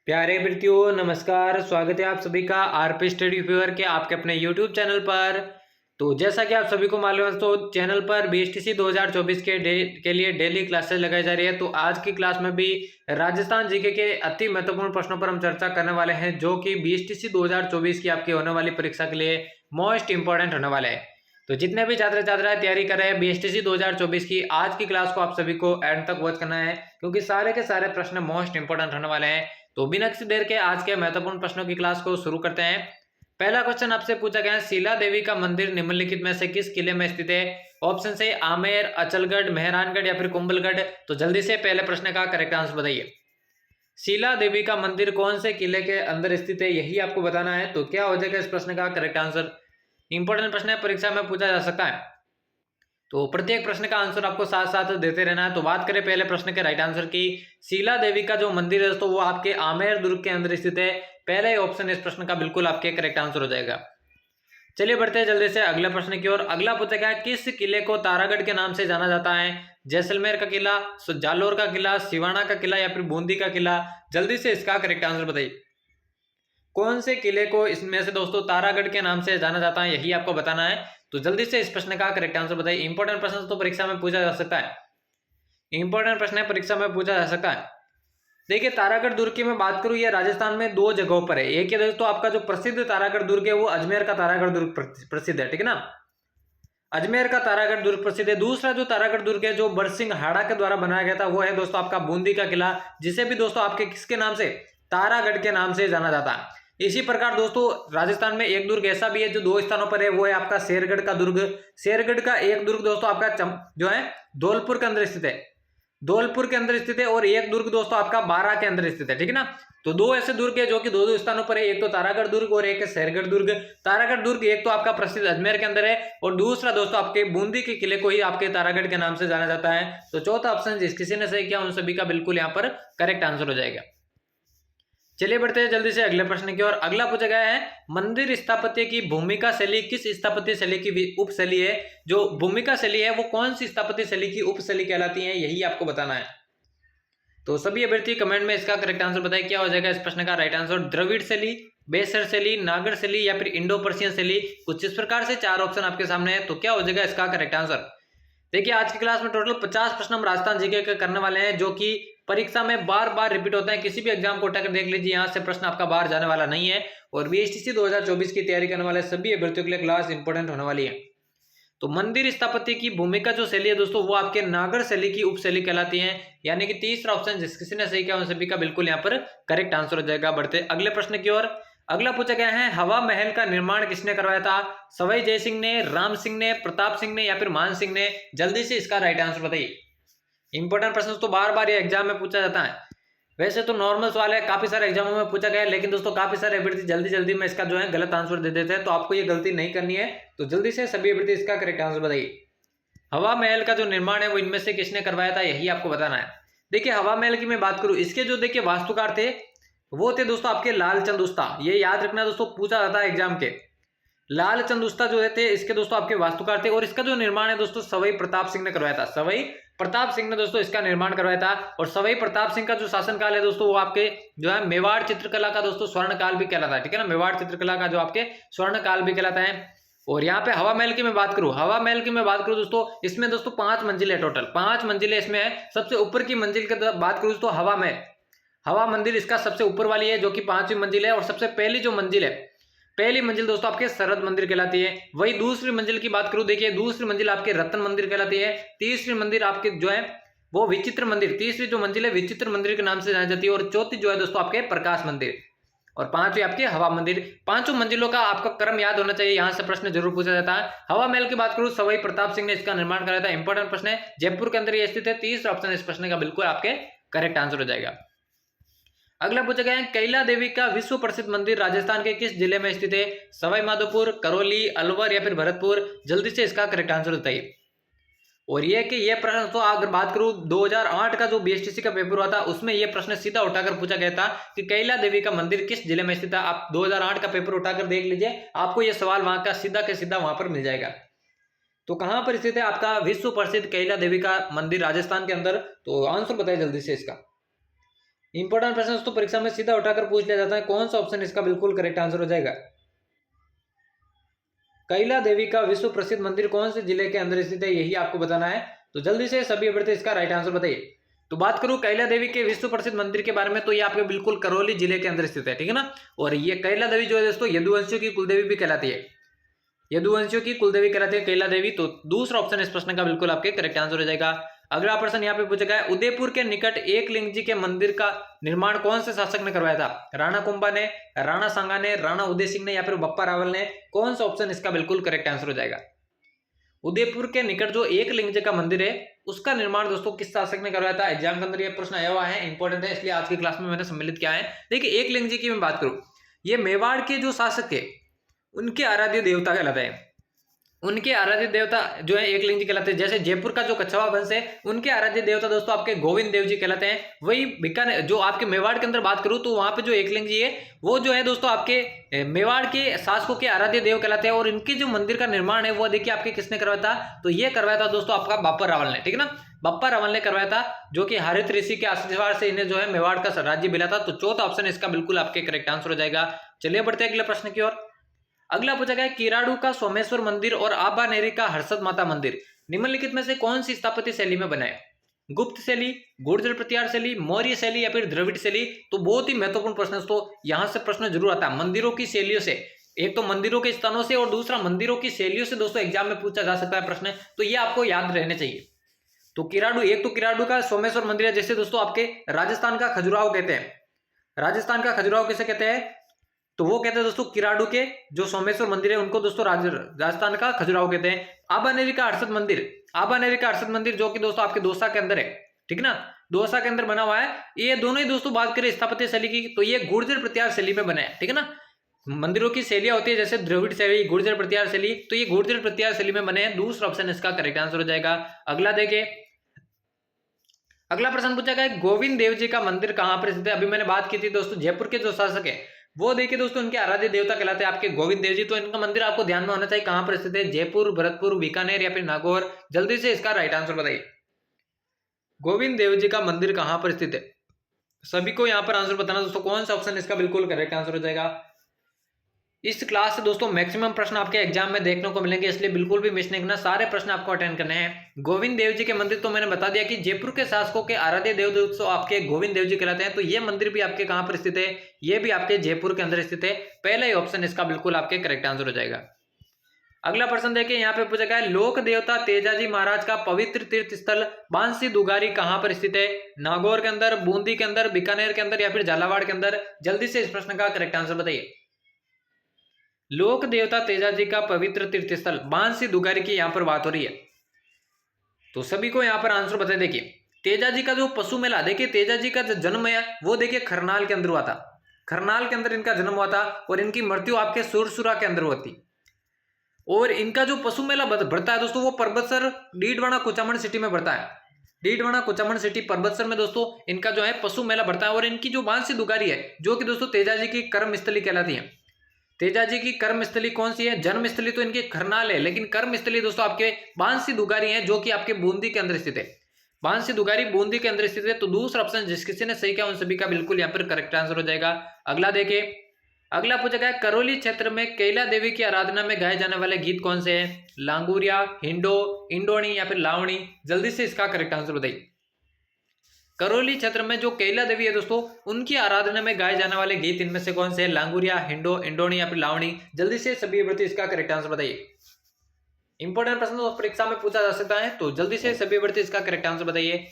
प्यारे विद्यार्थियों नमस्कार। स्वागत है आप सभी का आरपी स्टडी व्यूअर के आपके अपने यूट्यूब चैनल पर। तो जैसा कि आप सभी को मालूम है तो चैनल पर बीएसटीसी 2024 के लिए डेली क्लासेस लगाई जा रही है। तो आज की क्लास में भी राजस्थान जीके के अति महत्वपूर्ण प्रश्नों पर हम चर्चा करने वाले हैं, जो कि बीएसटीसी 2024 की आपकी होने वाली परीक्षा के लिए मोस्ट इंपॉर्टेंट होने वाले हैं। तो जितने भी छात्र छात्राएं तैयारी कर रहे हैं बीएसटीसी 2024 की, आज की क्लास को आप सभी को एंड तक वॉच करना है, क्योंकि सारे के सारे प्रश्न मोस्ट इंपॉर्टेंट होने वाले हैं। तो बिना किसी देर के आज के महत्वपूर्ण प्रश्नों की क्लास को शुरू करते हैं। पहला क्वेश्चन आपसे पूछा गया है, शीला देवी का मंदिर निम्नलिखित में से किस किले में स्थित है? ऑप्शन से आमेर, अचलगढ़, मेहरानगढ़ या फिर कुंभलगढ़। तो जल्दी से पहले प्रश्न का करेक्ट आंसर बताइए। शीला देवी का मंदिर कौन से किले के अंदर स्थित है, यही आपको बताना है। तो क्या हो जाएगा इस प्रश्न का करेक्ट आंसर? इंपॉर्टेंट प्रश्न है, परीक्षा में पूछा जा सकता है, तो प्रत्येक प्रश्न का आंसर आपको साथ साथ देते रहना है। तो बात करें पहले प्रश्न के राइट आंसर की, शीला देवी का जो मंदिर है दोस्तों वो आपके आमेर दुर्ग के अंदर स्थित है। पहला ही ऑप्शन इस प्रश्न का बिल्कुल आपके करेक्ट आंसर हो जाएगा। चलिए बढ़ते हैं जल्दी से अगले प्रश्न की ओर। अगला पूछा गया है, किस किले को तारागढ़ के नाम से जाना जाता है? जैसलमेर का किला, जालोर का किला, सिवाना का किला या फिर बूंदी का किला। जल्दी से इसका करेक्ट आंसर बताइए। कौन से किले को इसमें से दोस्तों तारागढ़ के नाम से जाना जाता है, यही आपको बताना है। तो जल्दी से इस प्रश्न का करेक्ट आंसर बताइए। इंपॉर्टेंट प्रश्न तो परीक्षा में पूछा जा सकता है, इंपॉर्टेंट प्रश्न है, परीक्षा में पूछा जा सकता है। देखिए तारागढ़ दुर्ग की मैं बात करूं, ये राजस्थान में दो जगहों पर है। एक है दोस्तों आपका जो प्रसिद्ध तारागढ़ दुर्ग है वो अजमेर का तारागढ़ दुर्ग प्रसिद्ध है, ठीक है ना, अजमेर का तारागढ़ दुर्ग प्रसिद्ध है। दूसरा जो तारागढ़ दुर्ग है जो बरसिंह हाड़ा के द्वारा बनाया गया था वो है दोस्तों आपका बूंदी का किला, जिसे भी दोस्तों आपके किसके नाम से, तारागढ़ के नाम से जाना जाता है। इसी प्रकार दोस्तों राजस्थान में एक दुर्ग ऐसा भी है जो दो स्थानों पर है, वो है आपका शेरगढ़ का दुर्ग। शेरगढ़ का एक दुर्ग दोस्तों आपका जो है धौलपुर के अंदर स्थित है, धौलपुर के अंदर स्थित है, और एक दुर्ग दोस्तों आपका बारां के अंदर स्थित है, ठीक है ना। तो दो ऐसे दुर्ग है जो कि दो स्थानों पर है, एक तो तारागढ़ दुर्ग और एक है शेरगढ़ दुर्ग। तारागढ़ दुर्ग एक तो आपका प्रसिद्ध अजमेर के अंदर है, और दूसरा दोस्तों आपके बूंदी के किले को ही आपके तारागढ़ के नाम से जाना जाता है। तो चौथा ऑप्शन जिस किसी ने सही किया उन सभी का बिल्कुल यहाँ पर करेक्ट आंसर हो जाएगा। चलिए बढ़ते हैं जल्दी से अगले प्रश्न की ओर। अगला पूछा गया है, मंदिर स्थापत्य की भूमिका शैली किस स्थापत्य शैली की उपशैली है? जो भूमिका शैली है वो कौन सी स्थापत्य शैली की उपशैली कहलाती है, यही आपको बताना है। तो सभी अभ्यर्थी कमेंट में इसका करेक्ट आंसर बताएं, क्या हो जाएगा इस प्रश्न का राइट आंसर? द्रविड़ शैली, बेसर शैली, नागर शैली या फिर इंडो पर्शियन शैली। कुछ इस प्रकार से चार ऑप्शन आपके सामने है, तो क्या हो जाएगा इसका करेक्ट आंसर? देखिए आज की क्लास में टोटल 50 प्रश्न हम राजस्थान जीके के करने वाले हैं, जो कि परीक्षा में बार बार रिपीट होता है। किसी भी एग्जाम को उठाकर देख लीजिए, यहाँ से प्रश्न आपका बाहर जाने वाला नहीं है। और बीएसटीसी 2024 की तैयारी करने वाले सभी अभ्यर्थियों के लिए क्लास इंपॉर्टेंट होने वाली है। तो मंदिर स्थापत्य की भूमिका जो शैली है दोस्तों वो आपके नागर शैली की उपशैली कहलाती है, यानी कि तीसरा ऑप्शन जिस किसी ने सही किया उन सभी का बिल्कुल यहाँ पर करेक्ट आंसर हो जाएगा। बढ़ते अगले प्रश्न की ओर। अगला पूछा गया है, हवा महल का निर्माण किसने करवाया था? सवाई जय सिंह ने, राम सिंह ने, प्रताप सिंह ने या फिर मान सिंह ने। जल्दी से इसका राइट आंसर बताइए। इंपॉर्टेंट प्रश्न तो बार बार ये एग्जाम में पूछा जाता है, वैसे तो नॉर्मल सवाल है, काफी सारे एग्जामों में पूछा गया है, लेकिन दोस्तों काफी सारे अभ्यर्थी जल्दी जल्दी में इसका जो है गलत आंसर दे देते हैं, तो आपको ये गलती नहीं करनी है। तो जल्दी से सभी अभ्यर्थी इसका करेक्ट आंसर बताइए। हवा महल का जो निर्माण है वो इनमें से किसने करवाया था, यही आपको बताना है। देखिए हवा महल की मैं बात करूं, इसके जो देखिए वास्तुकार थे वो थे दोस्तों आपके लालचंद उस्ता। ये याद रखना दोस्तों, पूछा जाता है एग्जाम के। लालचंद उस्ता जो थे इसके दोस्तों आपके वास्तुकार थे, और इसका जो निर्माण है दोस्तों सवाई प्रताप सिंह ने करवाया था। सवाई प्रताप सिंह ने दोस्तों इसका निर्माण करवाया था। और सवाई प्रताप सिंह का जो शासनकाल है दोस्तों वो आपके जो है मेवाड़ चित्रकला का दोस्तों स्वर्ण काल भी कहलाता है, ठीक है ना, मेवाड़ चित्रकला का जो आपके स्वर्ण काल भी कहलाता है। और यहाँ पे हवा महल की मैं बात करूं, हवा महल की मैं बात करूं दोस्तों, इसमें दोस्तों 5 मंजिल है, टोटल 5 मंजिलें इसमें है। सबसे ऊपर की मंजिल की बात करूं दोस्तों हवा महल, हवा मंदिर इसका सबसे ऊपर वाली है जो कि 5वीं मंजिल है। और सबसे पहली जो मंजिल है, पहली मंजिल दोस्तों आपके शरद मंदिर कहलाती है। वही दूसरी मंजिल की बात करूं, देखिए दूसरी मंजिल आपके रतन मंदिर कहलाती है। तीसरी मंदिर आपके जो है वो विचित्र मंदिर, तीसरी जो मंजिल है विचित्र मंदिर के नाम से जानी जाती है। और चौथी जो है दोस्तों आपके प्रकाश मंदिर, और 5वीं आपके हवा मंदिर। 5 मंजिलों का आपका क्रम याद होना चाहिए, यहां से प्रश्न जरूर पूछा जाता है। हवा महल की बात करूं, सवाई प्रताप सिंह ने इसका निर्माण कराया था। इंपॉर्टेंट प्रश्न है, जयपुर के अंदर ये स्थित है। तीसरा ऑप्शन इस प्रश्न का बिल्कुल आपके करेक्ट आंसर हो जाएगा। अगला पूछा गया है, कैला देवी का विश्व प्रसिद्ध मंदिर राजस्थान के किस जिले में स्थित है? सवाई माधोपुर, करौली, अलवर या फिर भरतपुर। जल्दी से इसका करेक्ट आंसर बताइए। और ये कि ये प्रश्न तो अगर बात करूं 2008 का जो बीएसटीसी का पेपर हुआ था उसमें ये प्रश्न सीधा उठाकर पूछा गया था कि कैला देवी का मंदिर किस जिले में स्थित है। आप 2008 का पेपर उठाकर देख लीजिए, आपको ये सवाल वहां का सीधा के सीधा वहां पर मिल जाएगा। तो कहां पर स्थित है आपका विश्व प्रसिद्ध कैला देवी का मंदिर राजस्थान के अंदर? तो आंसर बताइए जल्दी से इसका। इंपॉर्टेंट प्रश्न दोस्तों परीक्षा में सीधा उठाकर पूछ लिया जाता है, कौन सा ऑप्शन इसका बिल्कुल करेक्ट आंसर हो जाएगा। कैला देवी का विश्व प्रसिद्ध मंदिर कौन से जिले के अंदर स्थित है, यही आपको बताना है। तो जल्दी से सभी अभ्यर्थी इसका राइट आंसर बताइए। तो बात करूं कैला देवी के विश्व प्रसिद्ध मंदिर के बारे में, तो ये आपके बिल्कुल करौली जिले के अंदर स्थित है, ठीक है ना। और ये कैला देवी जो है दोस्तों यदुवंशियों की कुलदेवी भी कहलाती है, यदुवंशियों की कुलदेवी कहलाती है कैला देवी। तो दूसरा ऑप्शन इस प्रश्न का बिल्कुल आपके करेक्ट आंसर हो जाएगा। अगला प्रश्न यहाँ पे पूछा गया है, उदयपुर के निकट एकलिंग जी के मंदिर का निर्माण कौन से शासक ने करवाया था। राणा कुंभा ने, राणा सांगा ने, राणा उदय सिंह ने या फिर बप्पा रावल ने। कौन सा ऑप्शन इसका बिल्कुल करेक्ट आंसर हो जाएगा। उदयपुर के निकट जो एकलिंग जी का मंदिर है उसका निर्माण दोस्तों किस शासक ने करवाया था। एग्जाम के अंदर यह प्रश्न आया हुआ है, इंपॉर्टेंट है, इसलिए आज की क्लास में मैंने सम्मिलित किया है। देखिए एकलिंग जी की मैं बात करूं, ये मेवाड़ के जो शासक है उनके आराध्य देवता कहलाते हैं। उनके आराध्य देवता जो है एकलिंग जी कहलाते हैं। जैसे जयपुर का जो कछवा वंश है उनके आराध्य देवता दोस्तों आपके गोविंद देव जी कहलाते हैं। वही बीकानेर जो आपके मेवाड़ के अंदर बात करूं तो वहां पे जो एकलिंग जी है वो जो है दोस्तों आपके मेवाड़ के शासकों के आराध्य देव कहलाते हैं। और इनके जो मंदिर का निर्माण है वो देखिए आपके किसने करवाया था, तो ये करवाया था दोस्तों आपका बप्पा रावल ने, ठीक है ना। बप्पा रावल ने करवाया था, जो कि हरित ऋषि के आशीर्वाद से इन्हें जो है मेवाड़ का राज्य मिला था। तो चौथा ऑप्शन इसका बिल्कुल आपके करेक्ट आंसर हो जाएगा। चलिए बढ़ते हैं अगले प्रश्न की ओर। अगला पूछा गया किराड़ू का सोमेश्वर मंदिर और आबानेरी का हर्षद माता मंदिर निम्नलिखित में से कौन सी स्थापत्य शैली में बना है। गुप्त शैली, गुर्जर प्रतिहार शैली, मौर्य शैली या फिर द्रविड़ शैली। तो बहुत ही महत्वपूर्ण प्रश्न, तो यहां से प्रश्न जरूर आता है मंदिरों की शैलियों से। एक तो मंदिरों के स्थानों से और दूसरा मंदिरों की शैलियों से दोस्तों एग्जाम में पूछा जा सकता है प्रश्न, तो ये आपको याद रहने चाहिए। तो किराड़ू, एक तो किराड़ू का सोमेश्वर मंदिर है, जैसे दोस्तों आपके राजस्थान का खजुराहो कहते हैं। राजस्थान का खजुराहो किसे कहते हैं, तो वो कहते हैं दोस्तों किराड़ू के जो सोमेश्वर मंदिर है उनको दोस्तों राजस्थान का खजुराहो कहते हैं। आबानेरी का हर्षद मंदिर, आबानेरी का हर्षद मंदिर जो कि दोस्तों आपके दौसा के अंदर है, ठीक ना, दौसा के अंदर बना हुआ है। ये दोनों ही दोस्तों बात करें स्थापत्य शैली की तो ये गुर्जर प्रतिहार शैली में बना है, ठीक है ना। मंदिरों की शैलियां होती है जैसे द्रविड़ शैली, गुर्जर प्रतिहार शैली, तो ये गुर्जर प्रतिहार शैली में बने हैं। दूसरा ऑप्शन इसका करेक्ट आंसर हो जाएगा। अगला देखें, अगला प्रश्न पूछा गया गोविंद देव जी का मंदिर कहां पर स्थित है। अभी मैंने बात की थी दोस्तों जयपुर के जो शासक है वो देखिए दोस्तों उनके आराध्य देवता कहलाते हैं आपके गोविंद देव जी। तो इनका मंदिर आपको ध्यान में होना चाहिए कहां पर स्थित है, जयपुर, भरतपुर, बीकानेर या फिर नागौर। जल्दी से इसका राइट आंसर बताइए। गोविंद देव जी का मंदिर कहां पर स्थित है, सभी को यहां पर आंसर बताना दोस्तों, कौन सा ऑप्शन इसका बिल्कुल करेक्ट आंसर हो जाएगा। इस क्लास से दोस्तों मैक्सिमम प्रश्न आपके एग्जाम में देखने को मिलेंगे, इसलिए बिल्कुल भी मिस नहीं करना, सारे प्रश्न आपको अटेंड करने हैं। गोविंद देव जी के मंदिर तो मैंने बता दिया कि जयपुर के शासकों के आराध्य देव दोस्तों आपके गोविंद देव जी कहलाते हैं। तो ये मंदिर भी आपके कहां पर स्थित है, ये भी आपके जयपुर के अंदर स्थित है। पहला ही ऑप्शन इसका बिल्कुल आपके करेक्ट आंसर हो जाएगा। अगला प्रश्न देखिए, यहाँ पे पूछा गया लोक देवता तेजाजी महाराज का पवित्र तीर्थ स्थल बांसी दुगारी कहां पर स्थित है। नागौर के अंदर, बूंदी के अंदर, बीकानेर के अंदर या फिर झालावाड़ के अंदर। जल्दी से इस प्रश्न का करेक्ट आंसर बताइए। लोक देवता तेजाजी का पवित्र तीर्थ स्थल बांसी दुगारी की यहां पर बात हो रही है। तो सभी को यहां पर आंसर बताए। देखिए तेजाजी का जो पशु मेला, देखिए तेजाजी का जो जन्म है वो देखिए खरनाल के अंदर हुआ था, खरनाल के अंदर इनका जन्म हुआ था और इनकी मृत्यु आपके सुरसुरा के अंदर हुई थी। और इनका जो पशु मेला बढ़ता है दोस्तों वो परबतसर डीडवाना कुचामन सिटी में बढ़ता है। डीडवाना कुचामन सिटी परबतसर में दोस्तों इनका जो है पशु मेला बढ़ता है। और इनकी जो बांसी दुगारी है जो कि दोस्तों तेजाजी की कर्मस्थली कहलाती है। तेजाजी की कर्मस्थली कौन सी है, जन्मस्थली तो इनकी खरनाल है, लेकिन कर्मस्थली दोस्तों आपके बांसी दुगारी है जो कि आपके बूंदी के अंदर स्थित है। बांसी दुगारी बूंदी के अंदर स्थित है। तो दूसरा ऑप्शन जिस किसी ने सही किया उन सभी का बिल्कुल यहाँ पर करेक्ट आंसर हो जाएगा। अगला देखिए, अगला पूछा गया करौली क्षेत्र में कैला देवी की आराधना में गाए जाने वाले गीत कौन से हैं, लांगुरिया, हिंडो, इंडोनी या फिर लावणी। जल्दी से इसका करेक्ट आंसर बताइए। करौली क्षेत्र में जो कैला देवी है दोस्तों उनकी आराधना में गाए जाने वाले गीत इनमें से कौन से हैं, लांगुरिया, हिंडो, इंडोनी या फिर लावणी। जल्दी से सभी अभ्यर्थी इसका करेक्ट आंसर बताइए। इंपॉर्टेंट प्रश्न तो परीक्षा में पूछा जा सकता है, तो जल्दी से सभी अभ्यर्थी इसका करेक्ट आंसर बताइए।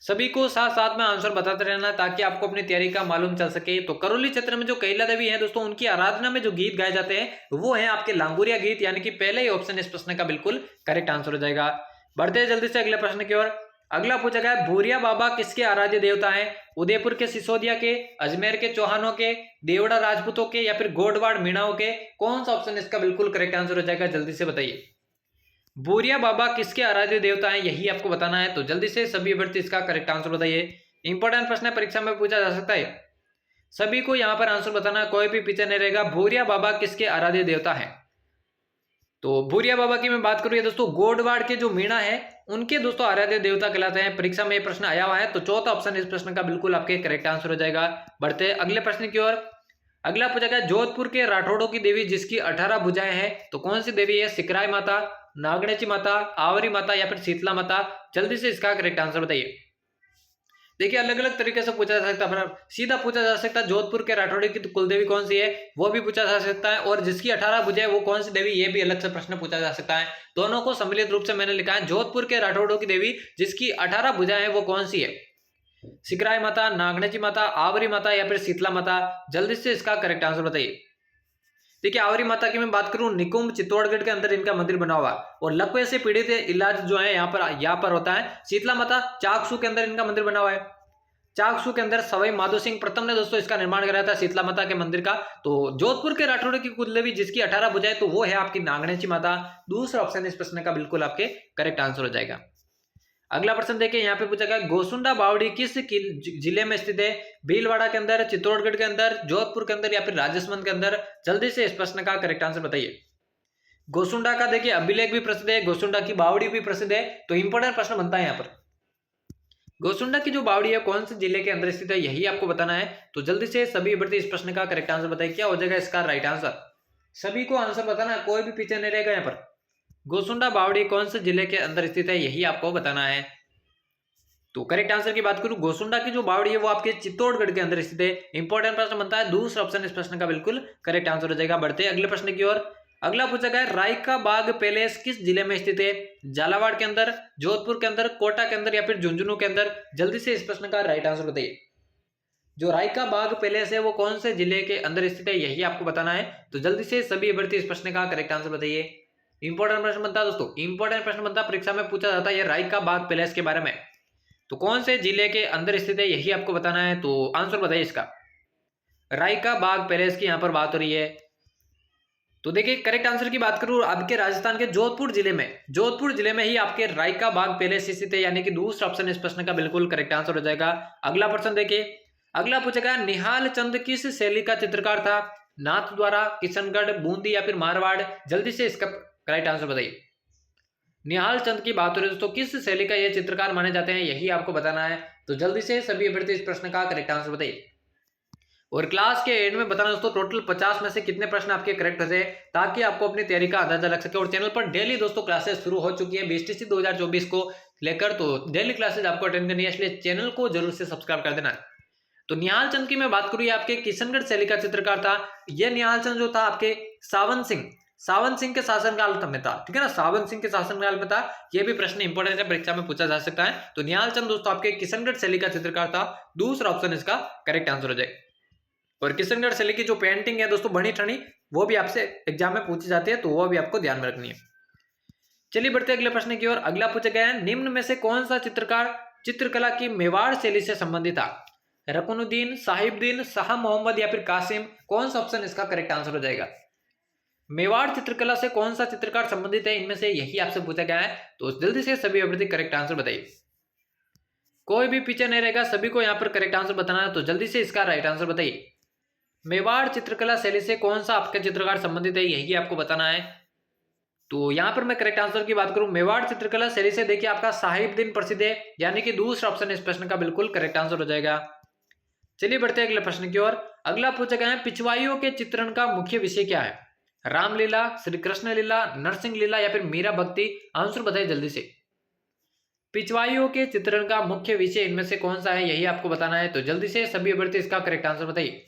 सभी को साथ साथ में आंसर बताते रहना ताकि आपको अपनी तैयारी का मालूम चल सके। तो करौली क्षेत्र में जो कैला देवी है दोस्तों उनकी आराधना में जो गीत गाए जाते हैं वो है आपके लांगुरिया गीत, यानी कि पहले ही ऑप्शन इस प्रश्न का बिल्कुल करेक्ट आंसर हो जाएगा। बढ़ते हैं जल्दी से अगले प्रश्न की ओर। अगला पूछा गया भूरिया बाबा किसके आराध्य देवता हैं, उदयपुर के सिसोदिया के, अजमेर के चौहानों के, देवड़ा राजपूतों के या फिर गोडवाड़ मीणाओं के। कौन सा ऑप्शन इसका बिल्कुल करेक्ट आंसर हो जाएगा, जल्दी से बताइए। भूरिया बाबा किसके आराध्य देवता हैं यही आपको बताना है, तो जल्दी से सभी अभ्यर्थी इसका करेक्ट आंसर बताइए। इंपॉर्टेंट प्रश्न है, परीक्षा में पूछा जा सकता है, सभी को यहां पर आंसर बताना, कोई भी पीछे नहीं रहेगा। भूरिया बाबा किसके आराध्य देवता है। तो भूरिया बाबा की मैं बात करूँ दोस्तों, गोडवाड़ के जो मीणा है उनके दोस्तों आराध्य देवता कहलाते हैं। परीक्षा में ये प्रश्न आया हुआ है, तो चौथा ऑप्शन इस प्रश्न का बिल्कुल आपके करेक्ट आंसर हो जाएगा। बढ़ते अगले प्रश्न की ओर। अगला पूछा गया, जोधपुर के राठौड़ों की देवी जिसकी 18 भुजाएं हैं, तो कौन सी देवी है? सिकराय माता, नागणेची माता, आवरी माता या फिर शीतला माता? जल्दी से इसका करेक्ट आंसर बताइए। देखिए अलग अलग तरीके से पूछा जा सकता है, सीधा पूछा जा सकता है जोधपुर के राठौड़ी की कुलदेवी कौन सी है, वो भी पूछा जा सकता है, और जिसकी 18 भुजाएं वो कौन सी देवी, ये भी अलग से प्रश्न पूछा जा सकता है। दोनों को सम्मिलित रूप से मैंने लिखा है, जोधपुर के राठौड़ों की देवी जिसकी 18 भुजाएं हैं वो कौन सी है? सिकराय माता, नागणेची माता, आवरी माता या फिर शीतला माता? जल्दी से इसका करेक्ट आंसर बताइए। देखिए आवरी माता की मैं बात करूं, निकुंभ चित्तौड़गढ़ के अंदर इनका मंदिर बना हुआ है, और लकवे से पीड़ित इलाज जो है यहाँ पर होता है। शीतला माता चाकसू के अंदर इनका मंदिर बना हुआ है। चाकसू के अंदर सवाई माधो सिंह प्रथम ने दोस्तों इसका निर्माण कराया था, शीतला माता के मंदिर का। तो जोधपुर के राठौड़ की कुलदेवी जिसकी 18 भुजाएं, तो वो है आपकी नागणेची माता। दूसरा ऑप्शन इस प्रश्न का बिल्कुल आपके करेक्ट आंसर हो जाएगा। अगला प्रश्न देखिए, यहाँ पे पूछा गया, गोसुंडा बावड़ी किस जिले में स्थित है? भीलवाड़ा के अंदर, चित्तौड़गढ़ के अंदर, जोधपुर के अंदर या फिर राजसमंद के अंदर? जल्दी से इस प्रश्न का करेक्ट आंसर बताइए। गोसुंडा का देखिए अभिलेख भी प्रसिद्ध है, गोसुंडा की बावड़ी भी प्रसिद्ध है, तो इंपॉर्टेंट प्रश्न बनता है यहाँ पर। गोसुंडा की जो बावड़ी है कौन से जिले के अंदर स्थित है, यही आपको बताना है। तो जल्दी से सभी अभ्यर्थी इस प्रश्न का करेक्ट आंसर बताइए, क्या हो जाएगा इसका राइट आंसर? सभी को आंसर बताना है, कोई भी पीछे नहीं रहेगा यहाँ पर। गोसुंडा बावड़ी कौन से जिले के अंदर स्थित है, यही आपको बताना है। तो करेक्ट आंसर की बात करूं, गोसुंडा की जो बावड़ी है वो आपके चित्तौड़गढ़ के अंदर स्थित है। इंपॉर्टेंट प्रश्न बनता है, दूसरा ऑप्शन इस प्रश्न का बिल्कुल करेक्ट आंसर हो जाएगा। बढ़ते अगले प्रश्न की ओर। अगला पूछा गया, रायका बाग पैलेस किस जिले में स्थित है? झालावाड़ के अंदर, जोधपुर के अंदर, कोटा के अंदर या फिर झुंझुनू के अंदर? जल्दी से इस प्रश्न का राइट आंसर बताइए। जो रायका बाग पैलेस है वो कौन से जिले के अंदर स्थित है, यही आपको बताना है। तो जल्दी से सभी अभ्यर्थी इस प्रश्न का करेक्ट आंसर बताइए। इंपॉर्टेंट प्रश्न बनता है दोस्तों, इंपॉर्टेंट प्रश्न बनता है, परीक्षा में पूछा जाता है रायका बाग पैलेस के बारे में। तो कौन से जिले के अंदर स्थित है, यही आपको बताना है। तो आंसर बताइए इसका। रायका बाग पैलेस की यहां पर बात हो रही है। तो देखिए करेक्ट आंसर की बात करूं, आपके राजस्थान के जोधपुर जिले में ही आपके रायका बाग पैलेस स्थित है, यानी कि दूसरा ऑप्शन इस प्रश्न का बिल्कुल करेक्ट आंसर हो जाएगा। अगला प्रश्न देखिए, अगला पूछेगा, निहाल चंद किस शैली का चित्रकार था? नाथ द्वारा, किशनगढ़, बूंदी या फिर मारवाड़? जल्दी से इसका करेक्ट आंसर बताइए। निहाल चंद की बात हो रही है दोस्तों, किस शैली का ये चित्रकार माने जाते हैं, यही आपको बताना है। तो जल्दी से सभी अभ्यर्थी इस प्रश्न का करेक्ट आंसर बताइए। और क्लास के एंड में बताना दोस्तों, टोटल 50 में से कितने प्रश्न आपके करेक्ट हो जाए, ताकि आपको अपनी तैयारी का अंदाजा लग सके। और चैनल पर डेली दोस्तों क्लासेस शुरू हो चुकी है बीएसटीसी 2024 को लेकर, तो डेली क्लासेज आपको अटेंड करनी है, इसलिए चैनल को जरूर से सब्सक्राइब कर देना। तो निहाल चंद की मैं बात करूँ, आपके किशनगढ़ शैली का चित्रकार था। यह निहाल चंद जो था आपके सावंत सिंह के शासनकाल में था, ठीक है ना, सावंत सिंह के शासनकाल में था। यह भी प्रश्न इंपॉर्टेंट है, परीक्षा में पूछा जा सकता है। तो निहाल चंद दोस्तों आपके किशनगढ़ शैली का चित्रकार था, दूसरा ऑप्शन इसका करेक्ट आंसर हो जाएगा। और किशनगढ़ शैली की जो पेंटिंग है दोस्तों बनी ठनी, वो भी आपसे एग्जाम में पूछी जाती है, तो वो भी आपको ध्यान में रखनी है। चलिए बढ़ते अगले प्रश्न की ओर। अगला पूछा गया है, निम्न में से कौन सा चित्रकार चित्रकला की मेवाड़ शैली से संबंधित था? रकुनुद्दीन, साहिबुद्दीन, शाह मोहम्मद या फिर कासिम? कौन सा ऑप्शन इसका करेक्ट आंसर हो जाएगा? मेवाड़ चित्रकला से कौन सा चित्रकार संबंधित है, इनमें से यही आपसे पूछा गया है। तो जल्दी से सभी अभ्यर्थी करेक्ट आंसर बताइए, कोई भी पीछे नहीं रहेगा, सभी को यहाँ पर करेक्ट आंसर बताना है। तो जल्दी से इसका राइट आंसर बताइए। मेवाड़ चित्रकला शैली से कौन सा आपका चित्रकार संबंधित है, यही आपको बताना है। तो यहाँ पर मैं करेक्ट आंसर की बात करूं, मेवाड़ चित्रकला शैली से देखिए आपका साहिबुद्दीन प्रसिद्ध है, यानी कि दूसरा ऑप्शन इस प्रश्न का बिल्कुल करेक्ट आंसर हो जाएगा। चलिए बढ़ते अगले प्रश्न की ओर। अगला पूछा गया है, पिछवाइयों के चित्रण का मुख्य विषय क्या है? रामलीला, श्री कृष्ण लीला, नरसिंह लीला या फिर मीरा भक्ति? आंसर बताइए जल्दी से। पिछवाइयों के चित्रण का मुख्य विषय इनमें से कौन सा है, यही आपको बताना है। तो जल्दी से सभी अभ्यर्थी इसका करेक्ट आंसर बताइए।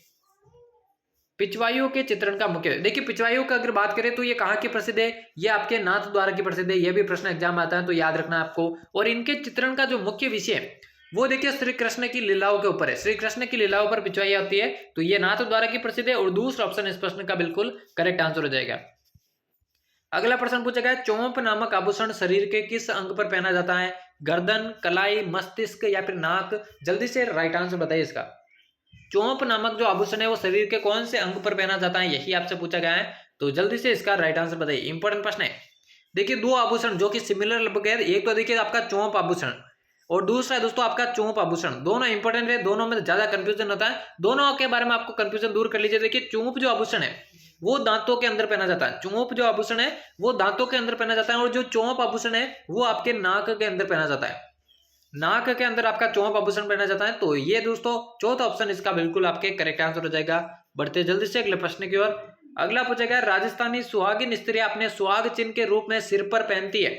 पिछवाइयों के चित्रण का मुख्य, देखिए पिछवाइयों का अगर बात करें तो ये कहाँ की प्रसिद्ध है, ये आपके नाथ द्वारा की प्रसिद्ध है। ये भी प्रश्न एग्जाम में आता है, तो याद रखना है आपको। और इनके चित्रण का जो मुख्य विषय है वो देखिए श्री कृष्ण की लीलाओं के ऊपर है, श्री कृष्ण की लीलाओं पर पिछवाई होती है, तो ये नाथ द्वारा की प्रसिद्ध है। और दूसरा ऑप्शन इस प्रश्न का बिल्कुल करेक्ट आंसर हो जाएगा। अगला प्रश्न पूछा गया, चौंप नामक आभूषण शरीर के किस अंग पर पहना जाता है? गर्दन, कलाई, मस्तिष्क या फिर नाक? जल्दी से राइट आंसर बताइए इसका। चौंप नामक जो आभूषण है वो शरीर के कौन से अंग पर पहना जाता है, यही आपसे पूछा गया है। तो जल्दी से इसका राइट आंसर बताइए, इंपॉर्टेंट प्रश्न है। देखिए दो आभूषण जो कि सिमिलर लगभग है, एक तो देखिए आपका चौंप आभूषण, और दूसरा है दोस्तों आपका चोप आभूषण। दोनों इंपॉर्टेंट है, दोनों में ज्यादा कंफ्यूजन होता है, दोनों के बारे में आपको कंफ्यूजन दूर कर लीजिए। देखिए चोप जो आभूषण है वो दांतों के अंदर पहना जाता है, चोप जो आभूषण है वो दांतों के अंदर पहना जाता है, और जो चोप आभूषण है वो आपके नाक के अंदर पहना जाता है, नाक के अंदर आपका चोप आभूषण पहना जाता है। तो ये दोस्तों चौथा ऑप्शन इसका बिल्कुल आपके करेक्ट आंसर हो जाएगा। बढ़ते जल्दी से अगले प्रश्न की ओर। अगला पूछा गया, राजस्थानी सुहागिन स्त्रियां अपने सुहाग चिन्ह के रूप में सिर पर पहनती है,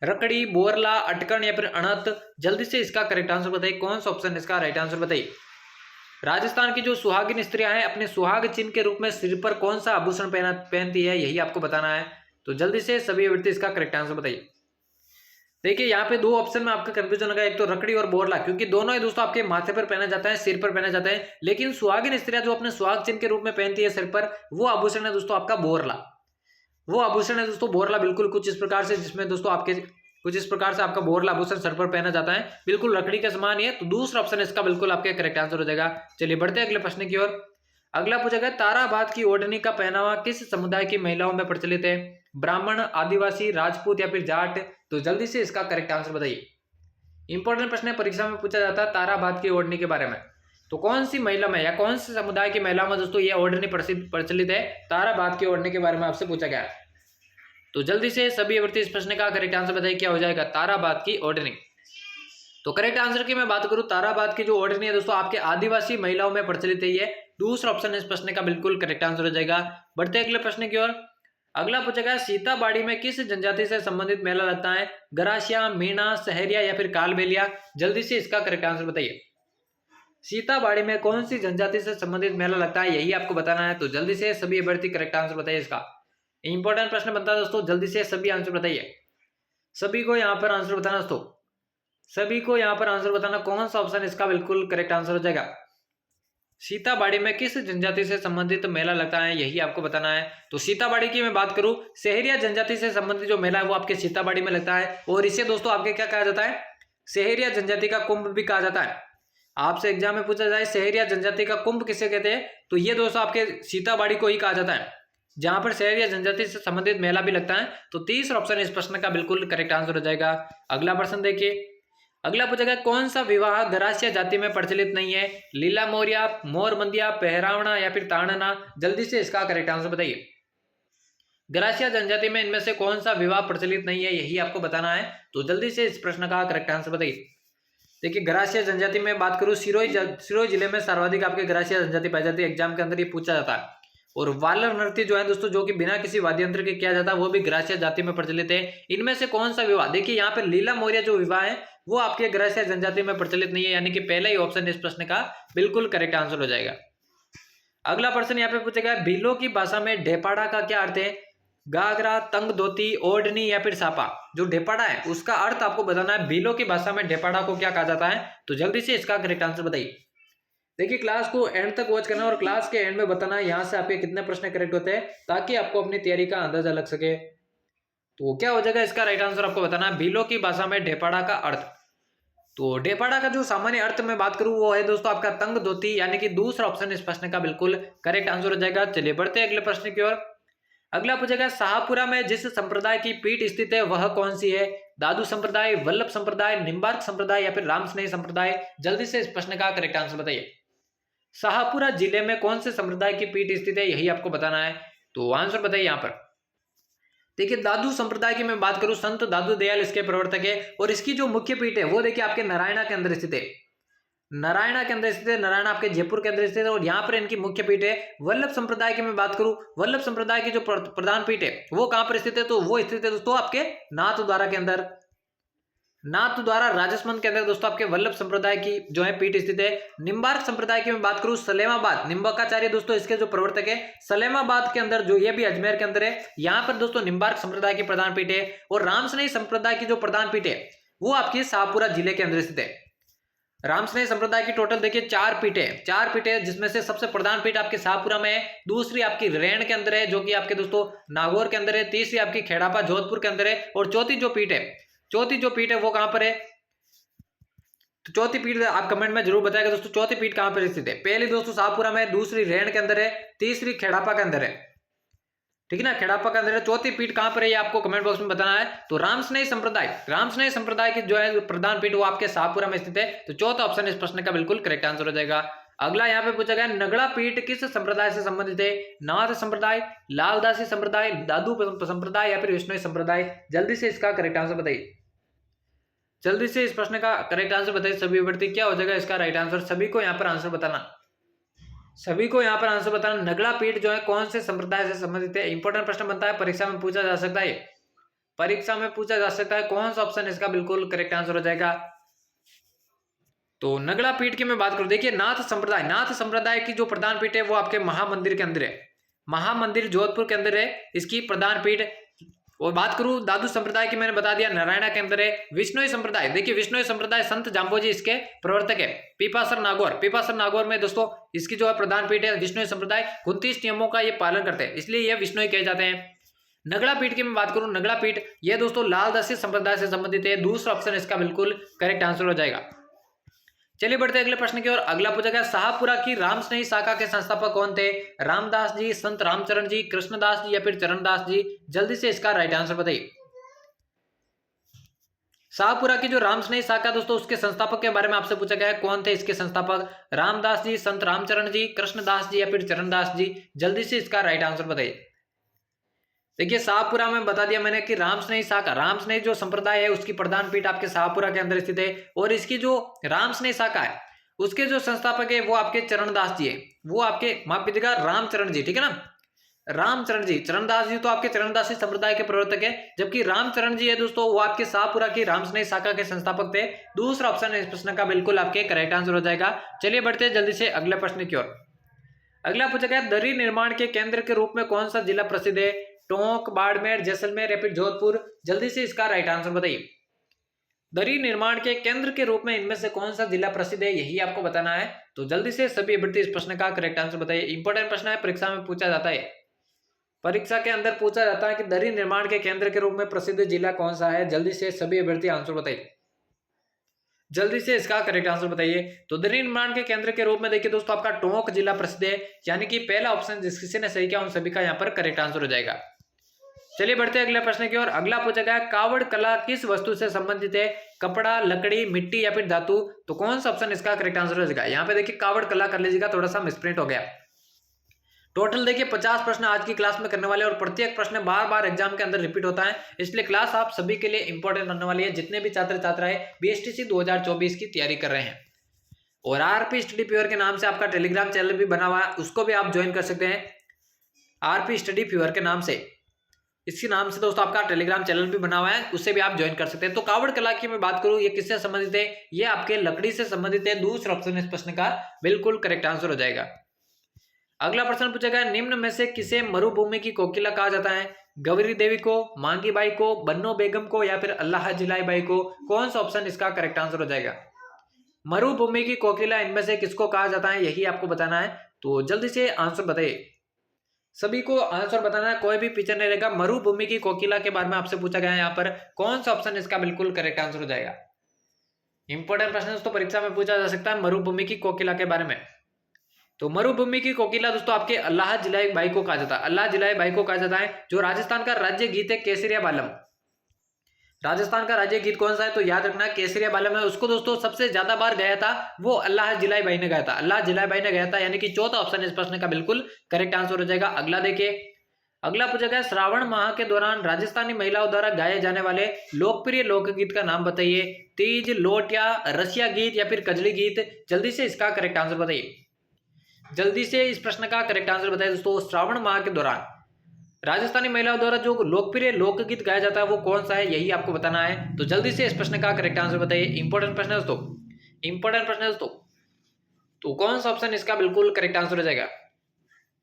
रकड़ी, बोरला, अटकन या फिर अणत। जल्दी से इसका करेक्ट आंसर बताइए, कौन सा ऑप्शन इसका राइट आंसर बताइए। राजस्थान की जो सुहागिन स्त्रियां हैं अपने सुहाग चिन्ह के रूप में सिर पर कौन सा आभूषण पहनती है, यही आपको बताना है। तो जल्दी से सभी अभ्यर्थी इसका करेक्ट आंसर बताइए। देखिए यहाँ पे दो ऑप्शन में आपका कंफ्यूजन होगा, एक तो रकड़ी और बोरला, क्योंकि दोनों ही दोस्तों आपके माथे पर पहना जाता है, सिर पर पहना जाता है। लेकिन सुहागिन स्त्रियां जो अपने सुहाग चिन्ह के रूप में पहनती है सिर पर, वो आभूषण है दोस्तों आपका बोरला। वो आभूषण है दोस्तों बोरला, बिल्कुल कुछ इस प्रकार से, जिसमें दोस्तों आपके कुछ इस प्रकार से आपका बोरला आभूषण सर पर पहना जाता है, बिल्कुल लकड़ी के समान ही है। तो दूसरा ऑप्शन इसका बिल्कुल आपके करेक्ट आंसर हो जाएगा। चलिए बढ़ते हैं अगले प्रश्न की ओर। अगला पूछा गया, ताराबाद की ओढ़नी का पहनावा किस समुदाय की महिलाओं में प्रचलित है, ब्राह्मण, आदिवासी, राजपूत या फिर जाट। तो जल्दी से इसका करेक्ट आंसर बताइए। इंपॉर्टेंट प्रश्न है, परीक्षा में पूछा जाता है ताराबाद की ओढ़नी के बारे में। तो कौन सी महिला में या कौन से समुदाय की महिला में दोस्तों ये ओढ़नी प्रचलित है, ताराबाद की ओढ़नी के बारे में आपसे पूछा गया। तो जल्दी से सभी अभ्यर्थी इस प्रश्न का करेक्ट आंसर बताइए, क्या हो जाएगा ताराबाद की ओढ़नी। तो करेक्ट आंसर की मैं बात करूं, ताराबाद की जो ओढ़नी है दोस्तों आपके आदिवासी महिलाओं में प्रचलित है। ये दूसरा ऑप्शन इस प्रश्न का बिल्कुल करेक्ट आंसर हो जाएगा। बढ़ते अगले प्रश्न की ओर। अगला पूछा गया, सीताबाड़ी में किस जनजाति से संबंधित मेला लगता है, गरासिया, मीणा, सहरिया या फिर कालबेलिया। जल्दी से इसका करेक्ट आंसर बताइए। सीताबाड़ी में कौन सी जनजाति से संबंधित मेला लगता है, यही आपको बताना है। तो जल्दी से सभी अभ्यर्थी करेक्ट आंसर बताइए इसका। इंपॉर्टेंट प्रश्न बनता है दोस्तों, जल्दी से सभी आंसर बताइए। सभी को यहाँ पर आंसर बताना दोस्तों, सभी को यहाँ पर आंसर बताना, कौन सा ऑप्शन इसका बिल्कुल करेक्ट आंसर हो जाएगा। सीताबाड़ी में किस जनजाति से संबंधित मेला लगता है, यही आपको बताना है। तो सीताबाड़ी की मैं बात करूं, सहरिया जनजाति से संबंधित जो मेला है वो आपके सीताबाड़ी में लगता है, और इसे दोस्तों आपके क्या कहा जाता है, सहरिया जनजाति का कुंभ भी कहा जाता है। आपसे एग्जाम में पूछा जाए सहरिया जनजाति का कुंभ किसे कहते हैं, तो ये दोस्तों आपके सीताबाड़ी को ही कहा जाता है, जहां पर सहरिया जनजाति से संबंधित मेला भी लगता है। तो तीसरा ऑप्शन इस प्रश्न का बिल्कुल करेक्ट आंसर हो जाएगा। अगला प्रश्न देखिए। अगला पूछा गया, कौन सा विवाह गरासिया जाति में प्रचलित नहीं है, लीला मोरिया, मोरबंदिया, पहरावना या फिर ताड़ना। जल्दी से इसका करेक्ट आंसर बताइए। गरासिया जनजाति में इनमें से कौन सा विवाह प्रचलित नहीं है, यही आपको बताना है। तो जल्दी से इस प्रश्न का करेक्ट आंसर बताइए। देखिए गरासिया जनजाति में बात करूं, सिरोही जिले में सर्वाधिक आपके गरासिया जनजाति पाई जाती है, एग्जाम के अंदर ये पूछा जाता है। और वालर नृत्य जो है दोस्तों, जो कि बिना किसी वाद्य यंत्र के किया जाता है, वो भी गरासिया जाति में प्रचलित है। इनमें से कौन सा विवाह, देखिए यहाँ पर लीला मोरिया जो विवाह है वो आपके गरासिया जनजाति में प्रचलित नहीं है, यानी कि पहला ही ऑप्शन इस प्रश्न का बिल्कुल करेक्ट आंसर हो जाएगा। अगला प्रश्न यहाँ पे पूछेगा, भीलों की भाषा में ढेपाड़ा का क्या अर्थ है, गागरा, तंग धोती, ओढ़नी या फिर सापा। जो ढेपाड़ा है उसका अर्थ आपको बताना है, भीलों की भाषा में ढेपाड़ा को क्या कहा जाता है। तो जल्दी से इसका करेक्ट आंसर बताइए। देखिए क्लास को एंड तक वॉच करना और क्लास के एंड में बताना है यहाँ से आपके कितने प्रश्न करेक्ट होते हैं, ताकि आपको अपनी तैयारी का अंदाजा लग सके। तो क्या हो जाएगा इसका राइट आंसर आपको बताना है, भीलों की भाषा में ढेपाड़ा का अर्थ। तो ढेपाड़ा का जो सामान्य अर्थ में बात करूं वो है दोस्तों आपका तंग धोती, यानी कि दूसरा ऑप्शन इस प्रश्न का बिल्कुल करेक्ट आंसर हो जाएगा। चलिए बढ़ते हैं अगले प्रश्न की ओर। अगला पूछेगा, शाहपुरा में जिस संप्रदाय की पीठ स्थित है वह कौन सी है, दादू संप्रदाय, वल्लभ संप्रदाय, निम्बार्क संप्रदाय या फिर रामस्नेही संप्रदाय। जल्दी से इस प्रश्न का करेक्ट आंसर बताइए। शाहपुरा जिले में कौन से संप्रदाय की पीठ स्थित है, यही आपको बताना है। तो आंसर बताइए यहाँ पर। देखिए दादू संप्रदाय की मैं बात करूं, संत दादू दयाल इसके प्रवर्तक है, और इसकी जो मुख्य पीठ है वो देखिए आपके नारायणा के अंदर स्थित है। नारायणा के अंदर स्थित है, नारायणा आपके जयपुर के अंदर स्थित है, और यहाँ पर इनकी मुख्य पीठ है। वल्लभ संप्रदाय की मैं बात करूं, वल्लभ संप्रदाय की जो प्रधान पीठ है वो कहां पर स्थित है, तो वो स्थित है दोस्तों आपके नाथद्वारा के अंदर। नाथद्वारा राजस्थान के अंदर दोस्तों आपके वल्लभ संप्रदाय की जो है पीठ स्थित है। निम्बार्क संप्रदाय की मैं बात करूं, सलेमाबाद, निम्बकाचार्य दोस्तों इसके जो प्रवर्तक है, सलेमाबाद के अंदर, जो ये भी अजमेर के अंदर है, यहाँ पर दोस्तों निम्बार्क संप्रदाय की प्रधान पीठ है। और रामस्नेही संप्रदाय की जो प्रधान पीठ है वो आपकी शाहपुरा जिले के अंदर स्थित है। रामस्नेही संप्रदाय की टोटल देखिए चार पीठे, जिसमें से सबसे प्रधान पीठ आपके शाहपुरा में है, दूसरी आपकी रेण के अंदर है जो कि आपके दोस्तों नागौर के अंदर है, तीसरी आपकी खेड़ापा जोधपुर के अंदर है, और चौथी जो पीठ है वो कहां पर है। तो चौथी पीठ आप कमेंट में जरूर बताएगा दोस्तों, चौथी पीठ कहां पर स्थित है। पहली दोस्तों शाहपुरा में, दूसरी रेण के अंदर है, तीसरी खेड़ापा के अंदर है। ठीक है ना, खेड़ापा का अंधेरा। चौथी पीठ कहां पर है ये आपको कमेंट बॉक्स में बताना है। तो रामस्नेही संप्रदाय, रामस्नेही संप्रदाय की जो है प्रधान पीठ वो आपके शाहपुरा में स्थित है। तो चौथा ऑप्शन इस प्रश्न का बिल्कुल करेक्ट आंसर हो जाएगा। अगला यहाँ पे पूछा गया नगड़ा पीठ किस संप्रदाय से संबंधित है? नाथ संप्रदाय, लालदासी संप्रदाय, दादू संप्रदाय या फिर विष्णु संप्रदाय? जल्दी से इसका करेक्ट आंसर बताइए, जल्दी से इस प्रश्न का करेक्ट आंसर बताइए सभी विद्यार्थी। क्या हो जाएगा इसका राइट आंसर? सभी को यहाँ पर आंसर बताना, सभी को यहाँ पर आंसर बताना। नगड़ा पीठ जो है कौन से संप्रदाय से संबंधित है? इंपॉर्टेंट प्रश्न बनता है, परीक्षा में पूछा जा सकता है, परीक्षा में पूछा जा सकता है। कौन सा ऑप्शन इसका बिल्कुल करेक्ट आंसर हो जाएगा? तो नगड़ा पीठ की मैं बात करूं, देखिए नाथ संप्रदाय, नाथ संप्रदाय की जो प्रधान पीठ है वो आपके महामंदिर के अंदर है, महामंदिर जोधपुर के अंदर है इसकी प्रधान पीठ। और बात करूं दादू संप्रदाय की, मैंने बता दिया नारायणा के अंदर है। विष्णुई संप्रदाय, देखिए विष्णुई संप्रदाय संत जाम्बोजी इसके प्रवर्तक है। पीपासर नागौर, पीपासर नागौर में दोस्तों इसकी जो है प्रधान पीठ है विष्णुई संप्रदाय। 29 नियमों का ये पालन करते हैं इसलिए ये विष्णुई कहे जाते हैं। नगड़ा पीठ की मैं बात करूं, नगड़ा पीठ ये दोस्तों लालदासी संप्रदाय से संबंधित है। दूसरा ऑप्शन इसका बिल्कुल करेक्ट आंसर हो जाएगा। चलिए बढ़ते अगले प्रश्न की ओर। अगला पूछा गया शाहपुरा की रामस्नेही शाखा के संस्थापक कौन थे? रामदास जी, संत रामचरण जी, कृष्णदास जी या फिर चरणदास जी? जल्दी से इसका राइट आंसर बताइए। शाहपुरा की जो रामस्नेही शाखा दोस्तों उसके संस्थापक के बारे में आपसे पूछा गया है, कौन थे इसके संस्थापक? रामदास जी, संत रामचरण जी, कृष्णदास जी या फिर चरणदास जी? जल्दी से इसका राइट आंसर बताइए। देखिए शाहपुरा में बता दिया मैंने कि रामस्नेही शाखा, रामस्नेही जो संप्रदाय है उसकी प्रधान पीठ आपके शाहपुरा के अंदर स्थित है। और इसकी जो रामस्नेही शाखा है उसके जो संस्थापक है वो आपके चरणदास जी है, वो आपके माफ कीजिएगा रामचरण जी, ठीक है ना, रामचरण जी। चरणदास जी तो आपके चरणदासी संप्रदाय के प्रवर्तक है, जबकि रामचरण जी है दोस्तों वो आपके शाहपुरा की रामस्नेही शाखा के संस्थापक थे। दूसरा ऑप्शन इस प्रश्न का बिल्कुल आपके करेक्ट आंसर हो जाएगा। चलिए बढ़ते हैं जल्दी से अगले प्रश्न की ओर। अगला पूछा गया दरी निर्माण के केंद्र के रूप में कौन सा जिला प्रसिद्ध है? टोंक, बाड़मेर, जैसलमेर या फिर जोधपुर? जल्दी से इसका राइट आंसर बताइए। दरी निर्माण के केंद्र के रूप में इनमें से कौन सा जिला प्रसिद्ध है यही आपको बताना है। तो जल्दी से सभी अभ्यर्थी इस प्रश्न का करेक्ट आंसर बताइए। इंपॉर्टेंट प्रश्न है, परीक्षा में पूछा जाता है, परीक्षा के अंदर पूछा जाता है कि दरी निर्माण के केंद्र के रूप में प्रसिद्ध जिला कौन सा है। जल्दी से सभी अभ्यर्थी आंसर बताइए, जल्दी से इसका करेक्ट आंसर बताइए। तो दरी निर्माण के केंद्र के रूप में देखिए दोस्तों आपका टोंक जिला प्रसिद्ध है, यानी कि पहला ऑप्शन जिस किसी ने सही किया उन सभी का यहाँ पर करेक्ट आंसर हो जाएगा। चलिए बढ़ते हैं अगले प्रश्न की ओर। अगला पूछा गया कावड़ कला किस वस्तु से संबंधित है? कपड़ा, लकड़ी, मिट्टी या फिर धातु? तो कौन सा ऑप्शन इसका करेक्ट आंसर हो जाएगा? यहाँ पे देखिए कावड़ कला कर लीजिएगा, थोड़ा सा मिसप्रिंट हो गया। टोटल देखिए 50 प्रश्न आज की क्लास में करने वाले और प्रत्येक प्रश्न बार बार एग्जाम के अंदर रिपीट होता है, इसलिए क्लास आप सभी के लिए इंपॉर्टेंट होने वाली है। जितने भी छात्र छात्राएं बीएसटीसी 2024 की तैयारी कर रहे हैं और आरपी स्टडी प्योर के नाम से आपका टेलीग्राम चैनल भी बना हुआ है, उसको भी आप ज्वाइन कर सकते हैं। आरपी स्टडी प्योर के नाम से, इसी नाम से दोस्तों आपका टेलीग्राम चैनल भी बना हुआ है, उससे भी आप ज्वाइन कर सकते हैं। तो कावड़ कला की मैं बात करूं ये किससे संबंधित है? ये आपके लकड़ी से संबंधित है। दूसरा ऑप्शन इस प्रश्न का बिल्कुल करेक्ट आंसर हो जाएगा। अगला प्रश्न पूछा गया निम्न में से किसे मरुभूमि की कोकिला कहा जाता है? गौरी देवी को, मांगी बाई को, बन्नो बेगम को या फिर अल्लाह जिलाई बाई को? कौन सा ऑप्शन इसका करेक्ट आंसर हो जाएगा? मरुभूमि की कोकिला इनमें से किसको कहा जाता है यही आपको बताना है। तो जल्दी से आंसर बताइए, सभी को आंसर बताना है, कोई भी पीछे नहीं रहेगा। मरुभूमि की कोकिला के बारे में आपसे पूछा गया है यहाँ पर, कौन सा ऑप्शन इसका बिल्कुल करेक्ट आंसर हो जाएगा? इंपॉर्टेंट प्रश्न दोस्तों परीक्षा में पूछा जा सकता है मरुभूमि की कोकिला के बारे में। तो मरुभूमि की कोकिला दोस्तों आपके अल्लाह जिलाई बाई को कहा जाता है, अल्लाह जिलाई बाई को कहा जाता है। जो राजस्थान का राज्य गीत है केसरिया बालम, राजस्थान का राज्य गीत कौन सा है? तो याद रखना केसरिया बालम है। उसको दोस्तों सबसे ज्यादा बार गाया था वो अल्लाह जिलाई बाई ने गाया था, अल्लाह जिलाई बाई ने गाया था, यानी कि चौथा ऑप्शन इस प्रश्न का बिल्कुल करेक्ट आंसर हो जाएगा। अगला देखिए, अगला पूछा गया श्रावण माह के दौरान राजस्थानी महिलाओं द्वारा गाए जाने वाले लोकप्रिय लोकगीत का नाम बताइए। तीज, लोटिया, रसिया गीत या फिर कजली गीत? जल्दी से इसका करेक्ट आंसर बताइए, जल्दी से इस प्रश्न का करेक्ट आंसर बताइए दोस्तों। श्रावण माह के दौरान राजस्थानी महिलाओं द्वारा जो लोकप्रिय लोकगीत गाया जाता है वो कौन सा है यही आपको बताना है। तो जल्दी से इस प्रश्न का करेक्ट आंसर बताइए। इंपॉर्टेंट प्रश्न है दोस्तों, इंपॉर्टेंट प्रश्न है दोस्तों। तो कौन सा ऑप्शन इसका बिल्कुल करेक्ट आंसर हो जाएगा?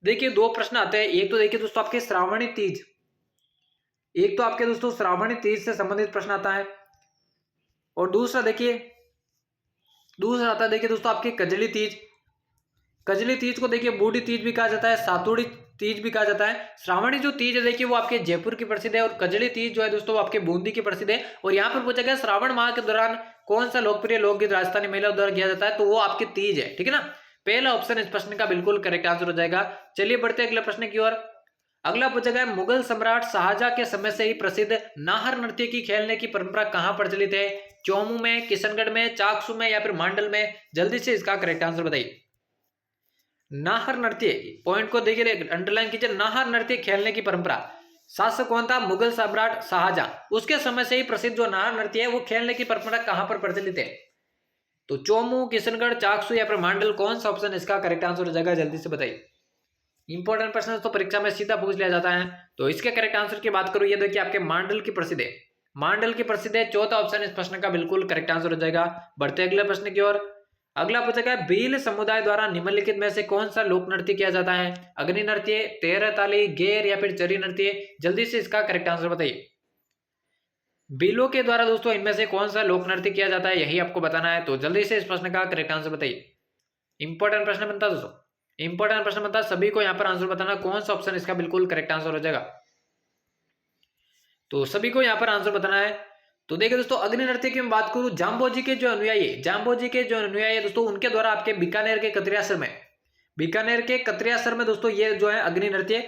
देखिए दो प्रश्न आते हैं, एक तो देखिए दोस्तों आपके श्रावणी तीज, एक तो आपके दोस्तों श्रावणी तीज से संबंधित प्रश्न आता है, और दूसरा देखिए दूसरा आता है देखिए दोस्तों आपकी कजली तीज। कजली तीज को देखिए बूढ़ी तीज भी कहा जाता है, सातुड़ी तीज भी कहा जाता है। श्रावणी जो तीज है देखिए वो आपके जयपुर की प्रसिद्ध है, और कजली तीज जो है दोस्तों आपके बूंदी की प्रसिद्ध है। और यहाँ पर पूछा गया श्रावण माह के दौरान कौन सा लोकप्रिय लोकगीत राजस्थानी महिलाओं द्वारा किया जाता है, तो वो आपकी तीज है, ठीक है ना। पहला ऑप्शन इस प्रश्न का बिल्कुल करेक्ट आंसर हो जाएगा। चलिए बढ़ते अगले प्रश्न की ओर। अगला पूछा गया मुगल सम्राट शाहजहां के समय से ही प्रसिद्ध नाहर नृत्य की खेलने की परंपरा कहां प्रचलित है? चौमू में, किशनगढ़ में, चाकसू में या फिर मांडल में? जल्दी से इसका करेक्ट आंसर बताइए। नाहर नृत्य पॉइंट को देखिए, अंडरलाइन कीजिए, नाहर नृत्य खेलने की परंपरा शासक कौन था? मुगल सम्राट शाहजहां। उसके समय से ही प्रसिद्ध जो नाहर नृत्य है वो खेलने की परंपरा कहां पर प्रचलित है? तो चौमू, किशनगढ़, चाकसू या फिर मांडल, कौन सा ऑप्शन इसका करेक्ट आंसर हो जाएगा? जल्दी से बताइए। इंपॉर्टेंट प्रश्न तो परीक्षा में सीधा पूछ लिया जाता है। तो इसके करेक्ट आंसर की बात करूं, ये देखिए आपके मांडल की प्रसिद्ध है, मांडल की प्रसिद्ध है। चौथा ऑप्शन इस प्रश्न का बिल्कुल करेक्ट आंसर हो जाएगा। बढ़ते अगले प्रश्न की ओर। अगला पूछा गया भील समुदाय द्वारा निम्नलिखित में से कौन सा लोक नृत्य किया जाता है? अग्नि नृत्य, तेरह ताली, गेर या फिर चरी नृत्य? जल्दी से इसका करेक्ट आंसर बताइए। भीलों के द्वारा दोस्तों इनमें से कौन सा लोक नृत्य किया जाता है, यही आपको बताना है। तो जल्दी से इस प्रश्न का करेक्ट आंसर बताइए। इंपॉर्टेंट प्रश्न बनता है दोस्तों, इंपॉर्टेंट प्रश्न बनता है, सभी को यहाँ पर आंसर बताना कौन सा ऑप्शन इसका बिल्कुल करेक्ट आंसर हो जाएगा। तो सभी को यहाँ पर आंसर बताना है। तो देखिए दोस्तों, अग्नि नृत्य की मैं बात करूं, जाम्बोजी के जो अनुयायी दोस्तों, उनके द्वारा आपके बीकानेर के कतरियासर में, बीकानेर के कतरियासर में दोस्तों ये जो है अग्नि नृत्य,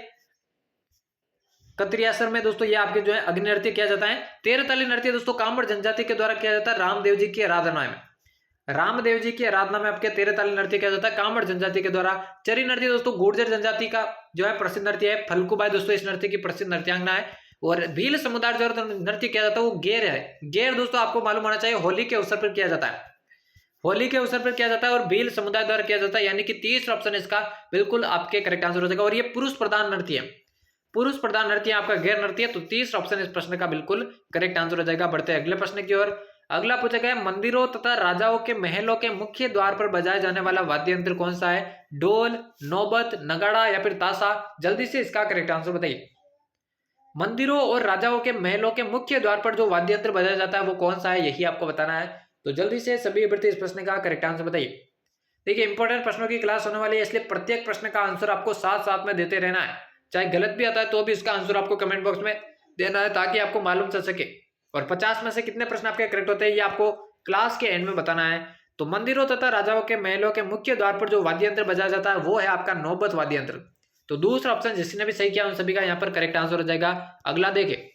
कतरियासर में दोस्तों ये आपके जो है अग्नि नृत्य किया जाता है। तेरह ताली नृत्य दोस्तों कांवड़ जनजाति के द्वारा किया जाता है, रामदेव जी की आराधना में, रामदेव जी की आराधना में आपके तेरह ताली नृत्य किया जाता है कांवड़ जनजाति के द्वारा। चरी नृत्य दोस्तों गुर्जर जनजाति का जो है प्रसिद्ध नृत्य है, फल्गुबाई दोस्तों इस नृत्य की प्रसिद्ध नृत्यांगना है। और भील समुदाय जो नृत्य किया जाता है वो गेर है। गेर दोस्तों आपको मालूम होना चाहिए होली के अवसर पर किया जाता है, होली के अवसर पर किया जाता है और भील समुदाय द्वारा किया जाता है, यानी कि तीसरा ऑप्शन इसका बिल्कुल आपके करेक्ट आंसर हो जाएगा। और ये पुरुष प्रधान नृत्य है, पुरुष प्रधान नृत्य आपका गैर नृत्य है। तो तीसरा ऑप्शन इस प्रश्न का बिल्कुल करेक्ट आंसर हो जाएगा। बढ़ते हैं अगले प्रश्न की ओर। अगला पूछा गया मंदिरों तथा राजाओं के महलों के मुख्य द्वार पर बजाया जाने वाला वाद्य यंत्र कौन सा है? ढोल, नौबत, नगाड़ा या फिर ताशा? जल्दी से इसका करेक्ट आंसर बताइए। मंदिरों और राजाओं के महलों के मुख्य द्वार पर जो वाद्य यंत्र बजाया जाता है वो कौन सा है, यही आपको बताना है। तो जल्दी से सभी अभ्यर्थी इस प्रश्न का करेक्ट आंसर बताइए। देखिए इंपॉर्टेंट प्रश्नों की क्लास होने वाली है, इसलिए प्रत्येक प्रश्न का आंसर आपको साथ साथ में देते रहना है। चाहे गलत भी आता है तो भी इसका आंसर आपको कमेंट बॉक्स में देना है, ताकि आपको मालूम चल सके। और 50 में से कितने प्रश्न आपके करेक्ट होते हैं ये आपको क्लास के एंड में बताना है। तो मंदिरों तथा राजाओं के महलों के मुख्य द्वार पर जो वाद्य यंत्र बजाया जाता है वो है आपका नौबत वाद्य यंत्र। तो दूसरा ऑप्शन जिसने भी सही किया उन सभी का यहाँ पर करेक्ट आंसर हो जाएगा। अगला देखिए,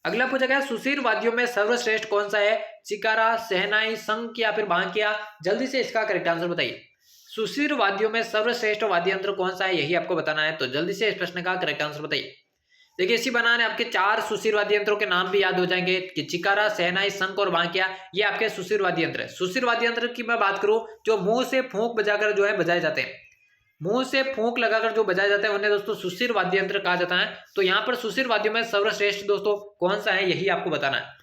अगला पूछा गया सुशीर वाद्यों में सर्वश्रेष्ठ कौन सा है? चिकारा, सहनाई, शंख या फिर बांकिया? जल्दी से इसका करेक्ट आंसर बताइए। सुशीर वाद्यों में सर्वश्रेष्ठ वाद्य यंत्र कौन सा है, यही आपको बताना है। तो जल्दी से इस प्रश्न का करेक्ट आंसर बताइए। देखिए इसी बनाने आपके 4 सुशीर वाद्य यंत्रों के नाम भी याद हो जाएंगे कि चिकारा, सहनाई, शंख और बांकिया, ये आपके सुशीर वाद्य यंत्र है। सुशीर वाद्य यंत्र की मैं बात करूं जो मुंह से फूंक बजाकर जो है बजाए जाते हैं, मुंह से फूंक लगाकर जो बजाए जाते हैं उन्हें दोस्तों सुशीर वाद्य यंत्र कहा जाता है। तो यहाँ पर सुशीर वाद्यों में सर्वश्रेष्ठ दोस्तों कौन सा है, यही आपको बताना है।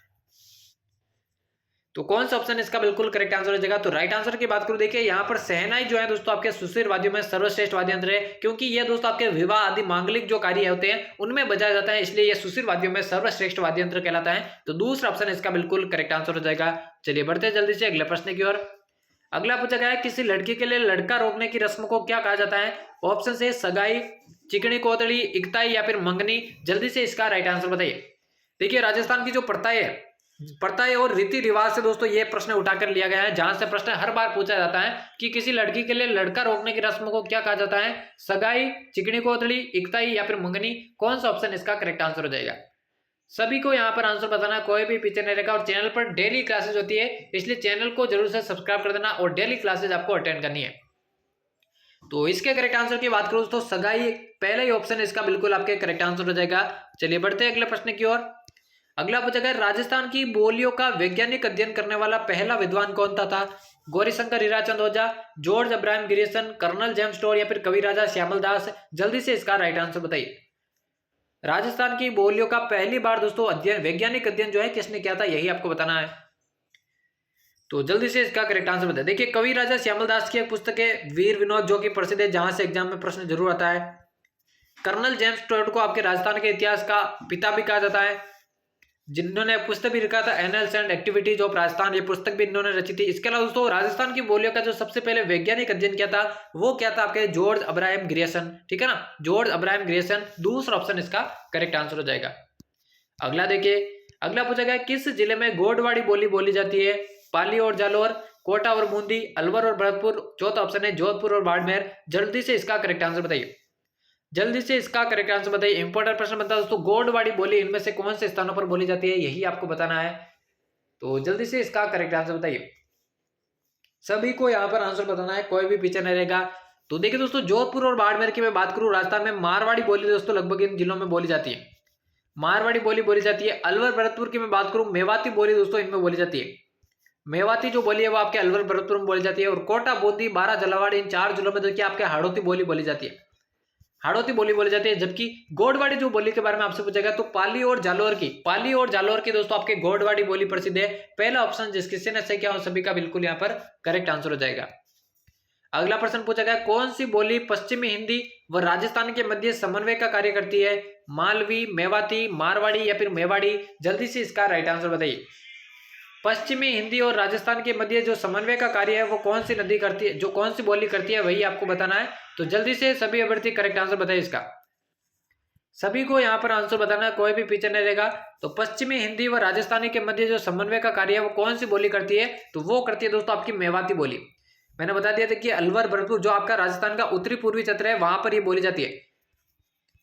तो कौन सा ऑप्शन इसका बिल्कुल करेक्ट आंसर हो जाएगा? तो राइट आंसर की बात करूं, देखिए यहाँ पर सहनाई जो है दोस्तों आपके सुशीर वाद्यों में सर्वश्रेष्ठ वाद्य यंत्र है, क्योंकि ये दोस्तों आपके विवाह आदि मांगलिक जो कार्य होते हैं उनमें बजाया जाता है, इसलिए ये सुशीर वाद्यों में सर्वश्रेष्ठ वाद्य यंत्र कहलाता है। तो दूसरा ऑप्शन इसका बिल्कुल करेक्ट आंसर हो जाएगा। चलिए बढ़ते हैं जल्दी से अगले प्रश्न की ओर। अगला पूछा गया है किसी लड़की के लिए लड़का रोकने की रस्म को क्या कहा जाता है? ऑप्शन से सगाई, चिकनी कोतड़ी, इकताई या फिर मंगनी? जल्दी से इसका राइट आंसर बताइए। देखिए राजस्थान की जो प्रथाएं और रीति रिवाज से दोस्तों ये प्रश्न उठाकर लिया गया है, जहां से प्रश्न हर बार पूछा जाता है कि किसी लड़की के लिए लड़का रोकने की रस्म को क्या कहा जाता है? सगाई, चिकनी कोतड़ी, इकताई या फिर मंगनी? कौन सा ऑप्शन इसका करेक्ट आंसर हो जाएगा? सभी को यहाँ पर आंसर बताना, कोई भी पीछे नहीं रहेगा। और चैनल पर डेली क्लासेज होती है, इसलिए चैनल को जरूर से सब्सक्राइब कर देना और डेली क्लासेज आपको अटेंड करनी है। तो इसके करेक्ट आंसर की बात करूं तो सगाई पहला ही ऑप्शन इसका बिल्कुल आपके करेक्ट आंसर हो जाएगा। चलिए बढ़ते हैं अगले प्रश्न की ओर। अगला पूछा गया राजस्थान की बोलियों का वैज्ञानिक अध्ययन करने वाला पहला विद्वान कौन था? Gaurishankar Hirachand Ojha, George Abraham Grierson, colonel James स्टोर या फिर कविराजा श्यामल दास? जल्दी से इसका राइट आंसर बताइए। राजस्थान की बोलियों का पहली बार दोस्तों अध्ययन, वैज्ञानिक अध्ययन जो है किसने किया था, यही आपको बताना है। तो जल्दी से इसका करेक्ट आंसर बताइए। देखिए कविराजा श्यामल दास की एक पुस्तक है वीर विनोद, जो कि प्रसिद्ध है, जहां से एग्जाम में प्रश्न जरूर आता है। कर्नल जेम्स स्टुअर्ट को आपके राजस्थान के इतिहास का पिता भी कहा जाता है, जिन्होंने पुस्तक भी लिखा था annuls and activities of Rajasthan, ये पुस्तक भी इन्होंने रची थी। इसके अलावा दोस्तों राजस्थान की बोलियों का जो सबसे पहले वैज्ञानिक अध्ययन किया था वो क्या था? आपके जॉर्ज अब्राहम ग्रियर्सन, ठीक है ना, जॉर्ज अब्राहम ग्रियर्सन। दूसरा ऑप्शन इसका करेक्ट आंसर हो जाएगा। अगला देखिए, अगला पूछा गया किस जिले में गोडवाड़ी बोली बोली जाती है? पाली और जालोर, कोटा और बूंदी, अलवर और भरतपुर? चौथा ऑप्शन है जोधपुर और बाड़मेर। जल्दी से इसका करेक्ट आंसर बताइए। जल्दी से इसका करेक्ट आंसर बताइए। इंपॉर्टेंट प्रश्न बनता है दोस्तों, गौड़वाड़ी बोली इनमें से कौन से स्थानों पर बोली जाती है, यही आपको बताना है। तो जल्दी से इसका करेक्ट आंसर बताइए। सभी को यहाँ पर आंसर बताना है, कोई भी पीछे नहीं रहेगा। तो देखिए दोस्तों, जोधपुर और बाड़मेर की मैं बात करूं, राजस्थान में मारवाड़ी बोली दोस्तों लगभग इन जिलों में बोली जाती है। मारवाड़ी बोली बोली जाती है। अलवर भरतपुर की मैं बात करूं, मेवाती बोली दोस्तों इनमें बोली जाती है। मेवाती जो बोली है वो आपके अलवर भरतपुर में बोली जाती है। और कोटा, बूंदी, बारा, झालावाड़ इन 4 जिलों में देखिए आपके हाड़ौती बोली बोली जाती है। हाड़ौती बोली बोली जाती है। जबकि गोडवाड़ी जो बोली के बारे में आपसे पूछेगा तो पाली और जालोर की दोस्तों आपके गोडवाड़ी बोली प्रसिद्ध है। पहला ऑप्शन जिस किसी ने सही किया उन सभी का बिल्कुल यहाँ पर करेक्ट आंसर हो जाएगा। अगला प्रश्न पूछा गया, कौन सी बोली पश्चिमी हिंदी व राजस्थान के मध्य समन्वय का कार्य करती है, मालवी, मेवाती, मारवाड़ी या फिर मेवाड़ी। जल्दी से इसका राइट आंसर बताइए। पश्चिमी हिंदी और राजस्थान के मध्य जो समन्वय का कार्य है वो कौन सी नदी करती है, जो कौन सी बोली करती है, वही आपको बताना है। तो जल्दी से सभी अभ्यर्थी करेक्ट आंसर बताइए इसका। सभी को यहाँ पर आंसर बताना है, कोई भी पीछे नहीं रहेगा। तो पश्चिमी हिंदी व राजस्थानी के मध्य जो समन्वय का कार्य है वो कौन सी बोली करती है, तो वो करती है दोस्तों आपकी मेवाती बोली। मैंने बता दिया था कि अलवर भरतपुर जो आपका राजस्थान का उत्तरी पूर्वी क्षेत्र है वहां पर ये बोली जाती है।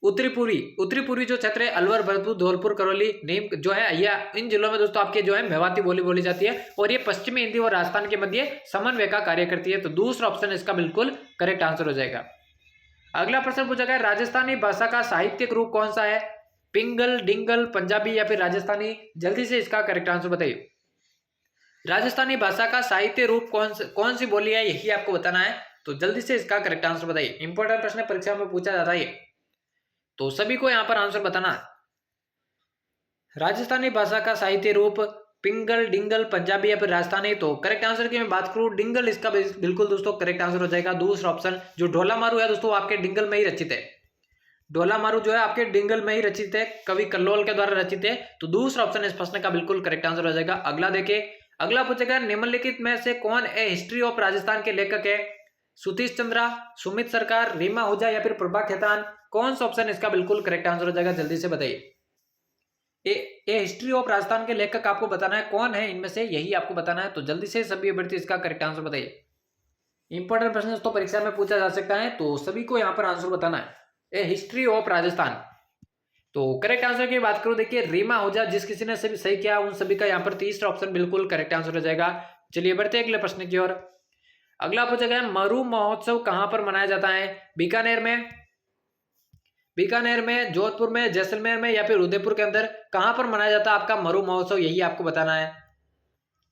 उत्तरी पूर्वी जो क्षेत्र है अलवर, भरतपुर, धौलपुर, करौली, नीम जो है, या इन जिलों में दोस्तों आपके जो है मेवाती बोली बोली जाती है। और ये पश्चिमी हिंदी और राजस्थान के मध्य समन्वय का कार्य करती है। तो दूसरा ऑप्शन इसका बिल्कुल करेक्ट आंसर हो जाएगा। अगला प्रश्न पूछा गया, राजस्थानी भाषा का साहित्यिक रूप कौन सा है, पिंगल, डिंगल, पंजाबी या फिर राजस्थानी। जल्दी से इसका करेक्ट आंसर बताइए। राजस्थानी भाषा का साहित्य रूप कौन सी बोली है, यही आपको बताना है। तो जल्दी से इसका करेक्ट आंसर बताइए। इंपॉर्टेंट प्रश्न परीक्षा में पूछा जाता है, तो सभी को यहां पर आंसर बताना है। राजस्थानी भाषा का साहित्य रूप पिंगल, डिंगल, पंजाबी या फिर राजस्थानी। तो करेक्ट आंसर की मैं बात करूं, डिंगल इसका बिल्कुल दोस्तों करेक्ट आंसर हो जाएगा। दूसरा ऑप्शन जो ढोला मारू है दोस्तों आपके डिंगल में ही रचित है। ढोला मारू जो है आपके डिंगल में ही रचित है, कवि कल्लोल के द्वारा रचित है। तो दूसरा ऑप्शन इस प्रश्न का बिल्कुल करेक्ट आंसर हो जाएगा। अगला देखिए, अगला पूछेगा, निम्नलिखित में से कौन ए हिस्ट्री ऑफ राजस्थान के लेखक है, सुतीश चंद्रा, सुमित सरकार, रीमा आहूजा या फिर प्रभा खेतान। कौन सा ऑप्शन इसका बिल्कुल करेक्ट आंसर हो जाएगा, जल्दी से बताइए। ए हिस्ट्री ऑफ राजस्थान के लेखक आपको बताना है कौन है इनमें से, यही आपको बताना है। तो जल्दी से सभी अभ्यर्थी इसका करेक्ट आंसर बताइए। इंपॉर्टेंट प्रश्न दोस्तों परीक्षा में पूछा जा सकता है, तो सभी को यहाँ पर आंसर बताना है। ए हिस्ट्री ऑफ राजस्थान। तो करेक्ट आंसर की बात करूं, देखिए रीमा आहूजा, जिस किसी ने सही किया उन सभी का यहाँ पर तीसरा ऑप्शन बिल्कुल करेक्ट आंसर हो जाएगा। चलिए बढ़ते अगले प्रश्न की ओर। अगला पूछा गया, मरु महोत्सव कहां पर मनाया जाता है, बीकानेर में, जोधपुर में, जैसलमेर में या फिर उदयपुर के अंदर। कहां पर मनाया जाता है आपका मरु महोत्सव, यही आपको बताना है।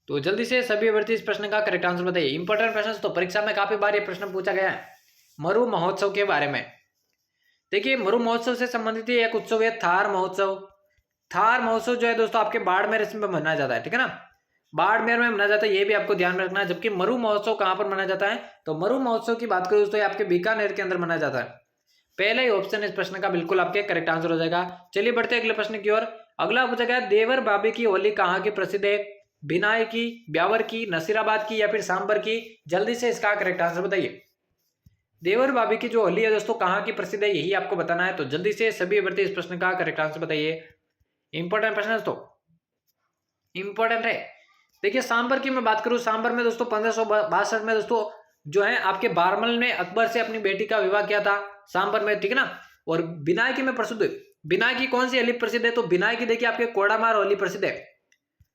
तो जल्दी से सभी अभ्यर्थी इस प्रश्न का करेक्ट आंसर बताइए। इंपॉर्टेंट प्रश्न तो परीक्षा में काफी बार ये प्रश्न पूछा गया है मरु महोत्सव के बारे में। देखिए मरु महोत्सव से संबंधित एक उत्सव है थार महोत्सव। थार महोत्सव जो है दोस्तों आपके बाड़मेर इसमें मनाया जाता है, ठीक है ना, बाड़मेर में मनाया जाता है, ये भी आपको ध्यान में रखना है। जबकि मरु महोत्सव कहां पर मनाया जाता है, तो मरु महोत्सव की बात करें दोस्तों आपके बीकानेर के अंदर मनाया जाता है। पहला ही ऑप्शन इस प्रश्न का बिल्कुल आपके करेक्ट आंसर हो जाएगा। चलिए बढ़ते अगले प्रश्न की ओर। अगला पूछा गया, देवर बाबी की होली कहाँ की प्रसिद्ध है, बिनाई की, ब्यावर की, नसीराबाद की या फिर सांबर की। जल्दी से इसका करेक्ट आंसर बताइए। देवर बाबी की जो होली है दोस्तों कहाँ की प्रसिद्ध है, यही आपको बताना है। तो जल्दी से सभी अभ्यर्थी इस प्रश्न का करेक्ट आंसर बताइए। इंपॉर्टेंट प्रश्न दोस्तों, इंपॉर्टेंट है। देखिए सांबर की मैं बात करूं, सांबर में दोस्तों 1562 में दोस्तों जो है आपके बारमल ने अकबर से अपनी बेटी का विवाह किया था सांबर में, ठीक है ना। और बिनाई की में प्रसिद्ध, बिनाई की कौन सी होली प्रसिद्ध है, तो बिनाई की देखिए आपके कोड़ामार होली प्रसिद्ध है,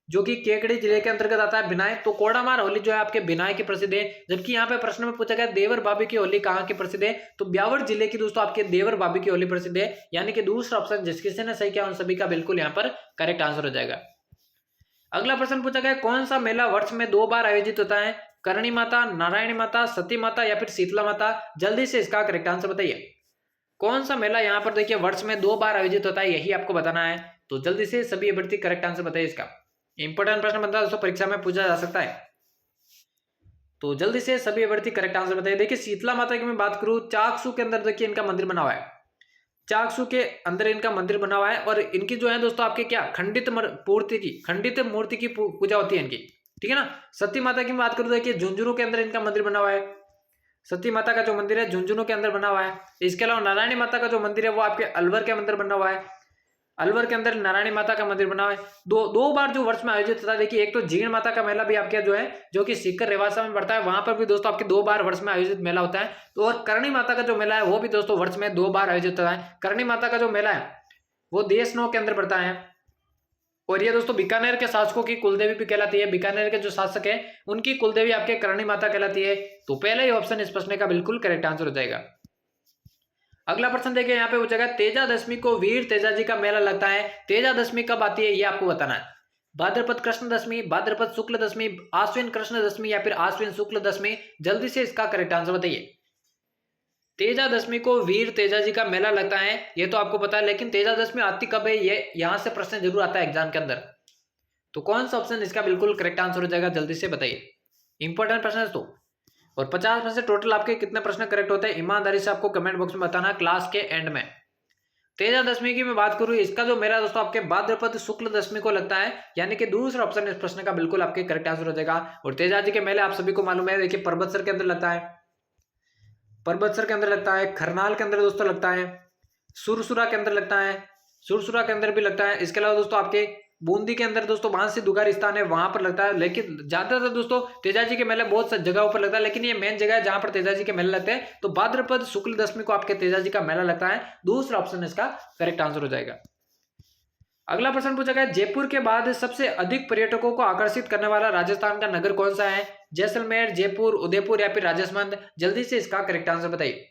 जो कि केकड़ी जिले के अंतर्गत आता है बिनाई। तो कोड़ामार होली जो है आपके बिनाई की प्रसिद्ध है। जबकि यहाँ पे प्रश्न में पूछा गया देवर बाबी की होली कहाँ की प्रसिद्ध है, तो ब्यावर जिले की दोस्तों आपके देवर बाबी की होली प्रसिद्ध है। यानी कि दूसरा ऑप्शन जिस किसी ने सही किया उन सभी का बिल्कुल यहाँ पर करेक्ट आंसर हो जाएगा। अगला प्रश्न पूछा गया, कौन सा मेला वर्ष में 2 बार आयोजित होता है, करणी माता, नारायणी माता, सती माता या फिर शीतला माता। जल्दी से इसका करेक्ट आंसर बताइए। कौन सा मेला यहाँ पर देखिए वर्ष में 2 बार आयोजित होता है, यही आपको बताना है। तो जल्दी से सभी अभ्यर्थी करेक्ट आंसर बताइए इसका। इंपॉर्टेंट प्रश्न बनता है दोस्तों, परीक्षा में पूछा जा सकता है। तो जल्दी से सभी अभ्यर्थी करेक्ट आंसर बताइए। देखिए शीतला माता की मैं बात करूं, चाकसू के अंदर देखिए इनका मंदिर बना हुआ है, चाकसू के अंदर इनका मंदिर बना हुआ है। और इनकी जो है दोस्तों आपके क्या खंडित मूर्ति की पूजा होती है इनकी, ठीक है ना। सती माता की बात करूं, देखिए झुंझुनू के अंदर इनका मंदिर बना हुआ है, सती माता का जो मंदिर है झुंझुनू के अंदर बना हुआ है। इसके अलावा नारायणी माता का जो मंदिर है वो आपके अलवर के अंदर बना हुआ है। अलवर के अंदर नारायणी माता का मंदिर बना है। दो बार जो वर्ष में आयोजित होता है। देखिए एक तो जीण माता का मेला भी आपके जो है जो कि सीकर रेवासा में पड़ता है, वहां पर भी दोस्तों आपके 2 बार वर्ष में आयोजित मेला होता है। तो और करणी माता का जो मेला है वो भी दोस्तों वर्ष में 2 बार आयोजित होता है। करणी माता का जो मेला है वो देशनौ के अंदर पड़ता है। और ये दोस्तों बीकानेर के शासकों की कुलदेवी भी कहलाती है। बीकानेर के जो शासक है उनकी कुलदेवी आपके करणी माता कहलाती है। तो पहला ही ऑप्शन इस प्रश्न का बिल्कुल करेक्ट आंसर हो जाएगा। अगला प्रश्न देखिए यहाँ पे पूछेगा तेजा दशमी को वीर तेजा जी का मेला लगता है। तेजा दशमी कब आती है ये आपको बताना है। भाद्रपद कृष्ण दशमी, भाद्रपद शुक्ल दशमी, आश्विन कृष्ण दशमी या फिर आश्विन शुक्ल दशमी। जल्दी से इसका करेक्ट आंसर बताइए। तेजा दशमी को वीर तेजा जी का मेला लगता है ये तो आपको पता है, लेकिन तेजा दशमी आती कब है ये यहां से प्रश्न जरूर आता है एग्जाम के अंदर। तो कौन सा ऑप्शन इसका बिल्कुल करेक्ट आंसर हो जाएगा जल्दी से बताइए। इंपॉर्टेंट प्रश्न है तो। और 50 में से टोटल आपके कितने प्रश्न करेक्ट होते हैं ईमानदारी से आपको कमेंट बॉक्स में बताना क्लास के एंड में। तेजा दशमी की मैं बात करूं, इसका जो मेला दोस्तों आपके भाद्रपद शुक्ल दशमी को लगता है, यानी कि दूसरा ऑप्शन इस प्रश्न का बिल्कुल आपके करेक्ट आंसर हो जाएगा। और तेजा जी के मेले आप सभी को मालूम है, देखिए पर्वतसर के अंदर लगता है, पर्वतसर के अंदर लगता है, खरनाल के अंदर दोस्तों लगता है, सुरसुरा के अंदर लगता है, सुरसुरा के अंदर भी लगता है। इसके अलावा दोस्तों आपके बूंदी के अंदर दोस्तों बांसी दुगार स्थान है वहां पर लगता है। लेकिन ज्यादातर दोस्तों तेजा जी के मेले बहुत सी जगहों पर लगता है, लेकिन ये मेन जगह है जहां पर तेजा जी के मेले लगते हैं। तो भाद्रपद शुक्ल दशमी को आपके तेजा जी का मेला लगता है। दूसरा ऑप्शन इसका करेक्ट आंसर हो जाएगा। अगला प्रश्न पूछा गया जयपुर के बाद सबसे अधिक पर्यटकों को आकर्षित करने वाला राजस्थान का नगर कौन सा है। जैसलमेर, जयपुर, उदयपुर या फिर राजसमंद। जल्दी से इसका करेक्ट आंसर बताइए।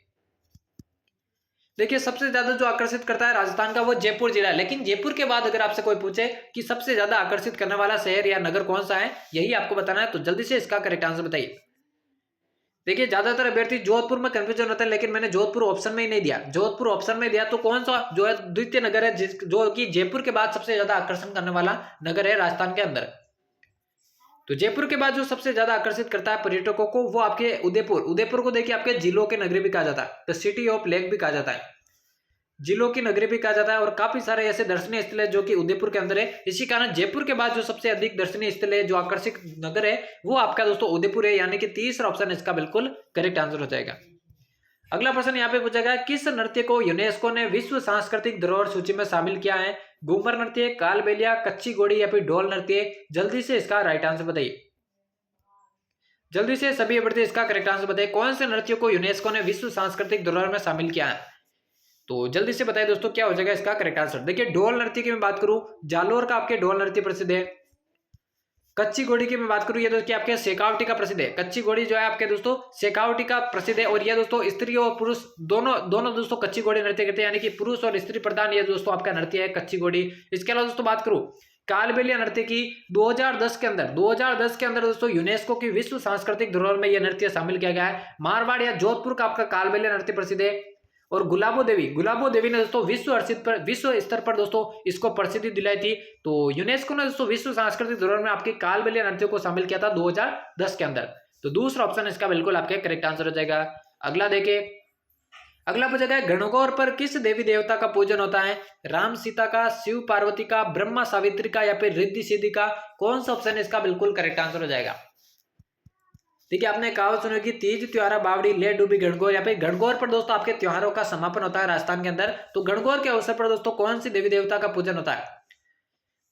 देखिए सबसे ज्यादा जो आकर्षित करता है राजस्थान का वो जयपुर जिला है, लेकिन जयपुर के बाद अगर आपसे कोई पूछे कि सबसे ज्यादा आकर्षित करने वाला शहर या नगर कौन सा है यही आपको बताना है। तो जल्दी से इसका करेक्ट आंसर बताइए। देखिए ज्यादातर अभ्यर्थी जोधपुर में कंफ्यूजन होता है, लेकिन मैंने जोधपुर ऑप्शन में ही नहीं दिया। जोधपुर ऑप्शन में दिया तो कौन सा जो है द्वितीय नगर है जो कि जयपुर के बाद सबसे ज्यादा आकर्षण करने वाला नगर है राजस्थान के अंदर। तो जयपुर के बाद जो सबसे ज्यादा आकर्षित करता है पर्यटकों को वो आपके उदयपुर। उदयपुर को देखिए आपके जिलों के नगरी भी कहा जाता है, द सिटी ऑफ लेक भी कहा जाता है, जिलों की नगरी भी कहा जाता है। और काफी सारे ऐसे दर्शनीय स्थल है जो कि उदयपुर के अंदर है। इसी कारण जयपुर के बाद जो सबसे अधिक दर्शनीय स्थल है, जो आकर्षक नगर है, वो आपका दोस्तों उदयपुर है, यानी कि तीसरा ऑप्शन इसका बिल्कुल करेक्ट आंसर हो जाएगा। अगला प्रश्न यहाँ पे पूछा गया किस नृत्य को यूनेस्को ने विश्व सांस्कृतिक धरोहर सूची में शामिल किया है। घूमर नृत्य, कालबेलिया, कच्ची घोड़ी या फिर ढोल नृत्य। जल्दी से इसका राइट आंसर बताइए। जल्दी से सभी अभ्यर्थी इसका करेक्ट आंसर बताइए। कौन से नृत्य को यूनेस्को ने विश्व सांस्कृतिक धरोहर में शामिल किया है। तो जल्दी से बताइए दोस्तों क्या हो जाएगा इसका करेक्ट आंसर। देखिए ढोल नृत्य की मैं बात करूं, जालोर का आपके ढोल नृत्य प्रसिद्ध है। कच्ची घोड़ी की मैं बात करूं, ये दोस्तों आपके शेखावटी का प्रसिद्ध है। कच्ची घोड़ी जो है आपके दोस्तों शेखावटी का प्रसिद्ध है। और ये दोस्तों स्त्री और पुरुष दोनों दोस्तों कच्ची घोड़ी नृत्य करते हैं, यानी कि पुरुष और स्त्री प्रधान ये दोस्तों आपका नृत्य है कच्ची घोड़ी। इसके अलावा दोस्तों बात करूं कालबेलिया नृत्य की, 2010 के अंदर दोस्तों यूनेस्को की विश्व सांस्कृतिक धरोहर में यह नृत्य शामिल किया गया है। मारवाड़ या जोधपुर का आपका कालबेलिया नृत्य प्रसिद्ध है। और गुलाबो देवी ने दोस्तों विश्व स्तर पर दोस्तों इसको प्रसिद्धि दिलाई थी। तो यूनेस्को ने दोस्तों विश्व सांस्कृतिक धरोहर में आपके कालबेलिया नृत्य को शामिल किया था 2010 के अंदर। तो दूसरा ऑप्शन इसका बिल्कुल आपके करेक्ट आंसर हो जाएगा। अगला देखिए, अगला पूछा गया गणगौर पर किस देवी देवता का पूजन होता है। राम सीता का, शिव पार्वती का, ब्रह्मा सावित्री का या फिर रिद्धि सिद्धि का। कौन सा ऑप्शन इसका बिल्कुल करेक्ट आंसर हो जाएगा। देखिए आपने कहावत सुनी कि तीज त्योहारा बावड़ी ले डूबी गणगौर, या फिर गणगौर पर दोस्तों आपके त्योहारों का समापन होता है राजस्थान के अंदर। तो गणगौर के अवसर पर दोस्तों कौन सी देवी देवता का पूजन होता है।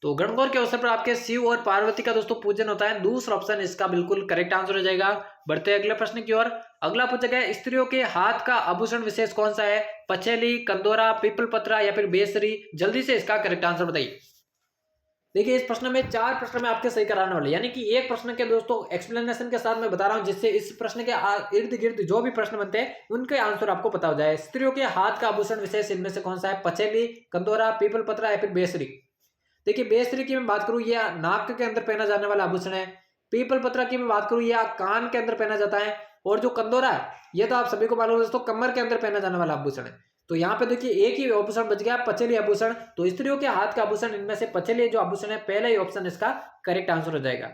तो गणगौर के अवसर पर आपके शिव और पार्वती का दोस्तों पूजन होता है। दूसरा ऑप्शन इसका बिल्कुल करेक्ट आंसर हो जाएगा। बढ़ते अगले प्रश्न की ओर। अगला पूछा गया स्त्रियों के हाथ का आभूषण विशेष कौन सा है। पचेली, कंदोरा, पीपल पत्रा या फिर बेसरी। जल्दी से इसका करेक्ट आंसर बताइए। देखिए इस प्रश्न में 4 प्रश्न में आपके सही कराने वाले, यानी कि एक प्रश्न के दोस्तों एक्सप्लेनेशन के साथ मैं बता रहा हूं, जिससे इस प्रश्न के इर्द गिर्द जो भी प्रश्न बनते हैं उनके आंसर आपको पता हो जाए। स्त्रियों के हाथ का आभूषण विशेष इनमें से कौन सा है। पचेली, कंदोरा, पीपल पत्रा या फिर बेसरी। देखिए बेसरी की मैं बात करूं यह नाक के अंदर पहना जाने वाला आभूषण है। पीपल पत्रा की मैं बात करूं यह कान के अंदर पहना जाता है। और जो कंदोरा है यह तो आप सभी को मालूम है दोस्तों कमर के अंदर पहना जाने वाला आभूषण है। तो यहाँ पे देखिए एक ही आभूषण बच गया, पचेली आभूषण। तो स्त्रियों के हाथ का आभूषण इनमें से पचेली जो आभूषण है, पहला ही ऑप्शन इसका करेक्ट आंसर हो जाएगा।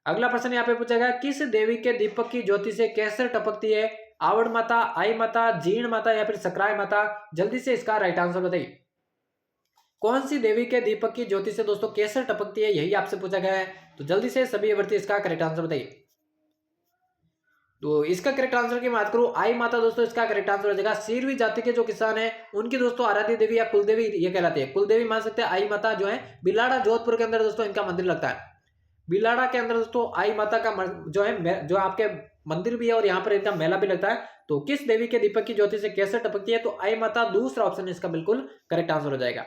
अगला प्रश्न यहाँ पे पूछा गया किस देवी के दीपक की ज्योति से केसर टपकती है। आवड़ माता, आई माता, जीण माता या फिर सकराय माता। जल्दी से इसका राइट आंसर बताइए। कौन सी देवी के दीपक की ज्योति से दोस्तों केसर टपकती है, यही आपसे पूछा गया है। तो जल्दी से सभी अभ्यर्थी इसका करेक्ट आंसर बताइए। तो इसका करेक्ट आंसर की बात करूं आई माता दोस्तों, इसका करेक्ट आंसर हो जाएगा सीरवी जाति के जो किसान है उनकी दोस्तों आराध्य देवी या कुलदेवी ये कहलाती है। कुलदेवी मान सकते हैं आई माता जो है बिलाड़ा जोधपुर के अंदर दोस्तों इनका मंदिर लगता है। बिलाड़ा के अंदर दोस्तों आई माता का जो है जो आपके मंदिर भी है और यहाँ पर इनका मेला भी लगता है। तो किस देवी के दीपक की ज्योति से कैसे टपकती है, तो आई माता दूसरा ऑप्शन इसका बिल्कुल करेक्ट आंसर हो जाएगा।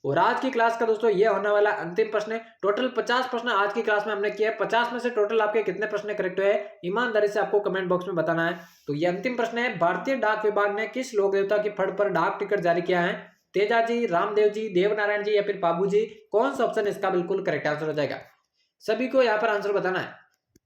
और आज की क्लास का दोस्तों ये होने वाला अंतिम प्रश्न है। टोटल 50 प्रश्न आज की क्लास में हमने किया है। 50 में से टोटल आपके कितने प्रश्न करेक्ट हुए ईमानदारी से आपको कमेंट बॉक्स में बताना है। तो ये अंतिम प्रश्न है, भारतीय डाक विभाग ने किस लोक देवता की फड़ पर डाक टिकट जारी किया है? तेजाजी, रामदेव जी, देवनारायण जी या फिर बाबू जी? कौन सा ऑप्शन इसका बिल्कुल करेक्ट आंसर हो जाएगा? सभी को यहाँ पर आंसर बताना है,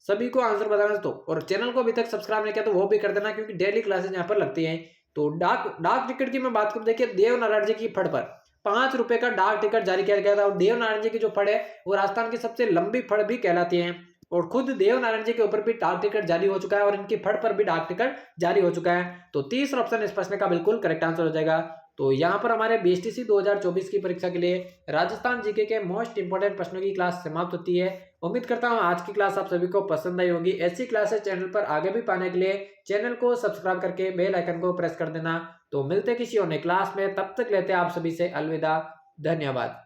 सभी को आंसर बताना है तो। और चैनल को अभी तक सब्सक्राइब नहीं किया तो वो भी कर देना, क्योंकि डेली क्लासेस यहाँ पर लगती हैं। तो डाक टिकट की मैं बात करूं, देखिए देवनारायण जी की फड़ पर 5 रुपए का डाक टिकट जारी किया गया था। और देवनारायण जी की जो फड़ है वो राजस्थान की सबसे लंबी फड़ भी कहलाती है। और खुद देवनारायण जी के ऊपर भी डाक टिकट जारी हो चुका है और इनकी फड़ पर भी डाक टिकट जारी हो चुका है। तो तीसरा ऑप्शन इस प्रश्न का बिल्कुल करेक्ट आंसर हो जाएगा। तो यहाँ पर हमारे बीएसटीसी 2024 की परीक्षा के लिए राजस्थान जीके के मोस्ट इंपोर्टेंट प्रश्नों की क्लास समाप्त होती है। उम्मीद करता हूँ आज की क्लास आप सभी को पसंद आई होगी। ऐसी क्लासेस चैनल पर आगे भी पाने के लिए चैनल को सब्सक्राइब करके बेल आइकन को प्रेस कर देना। तो मिलते किसी और नई क्लास में, तब तक लेते हैं आप सभी से अलविदा। धन्यवाद।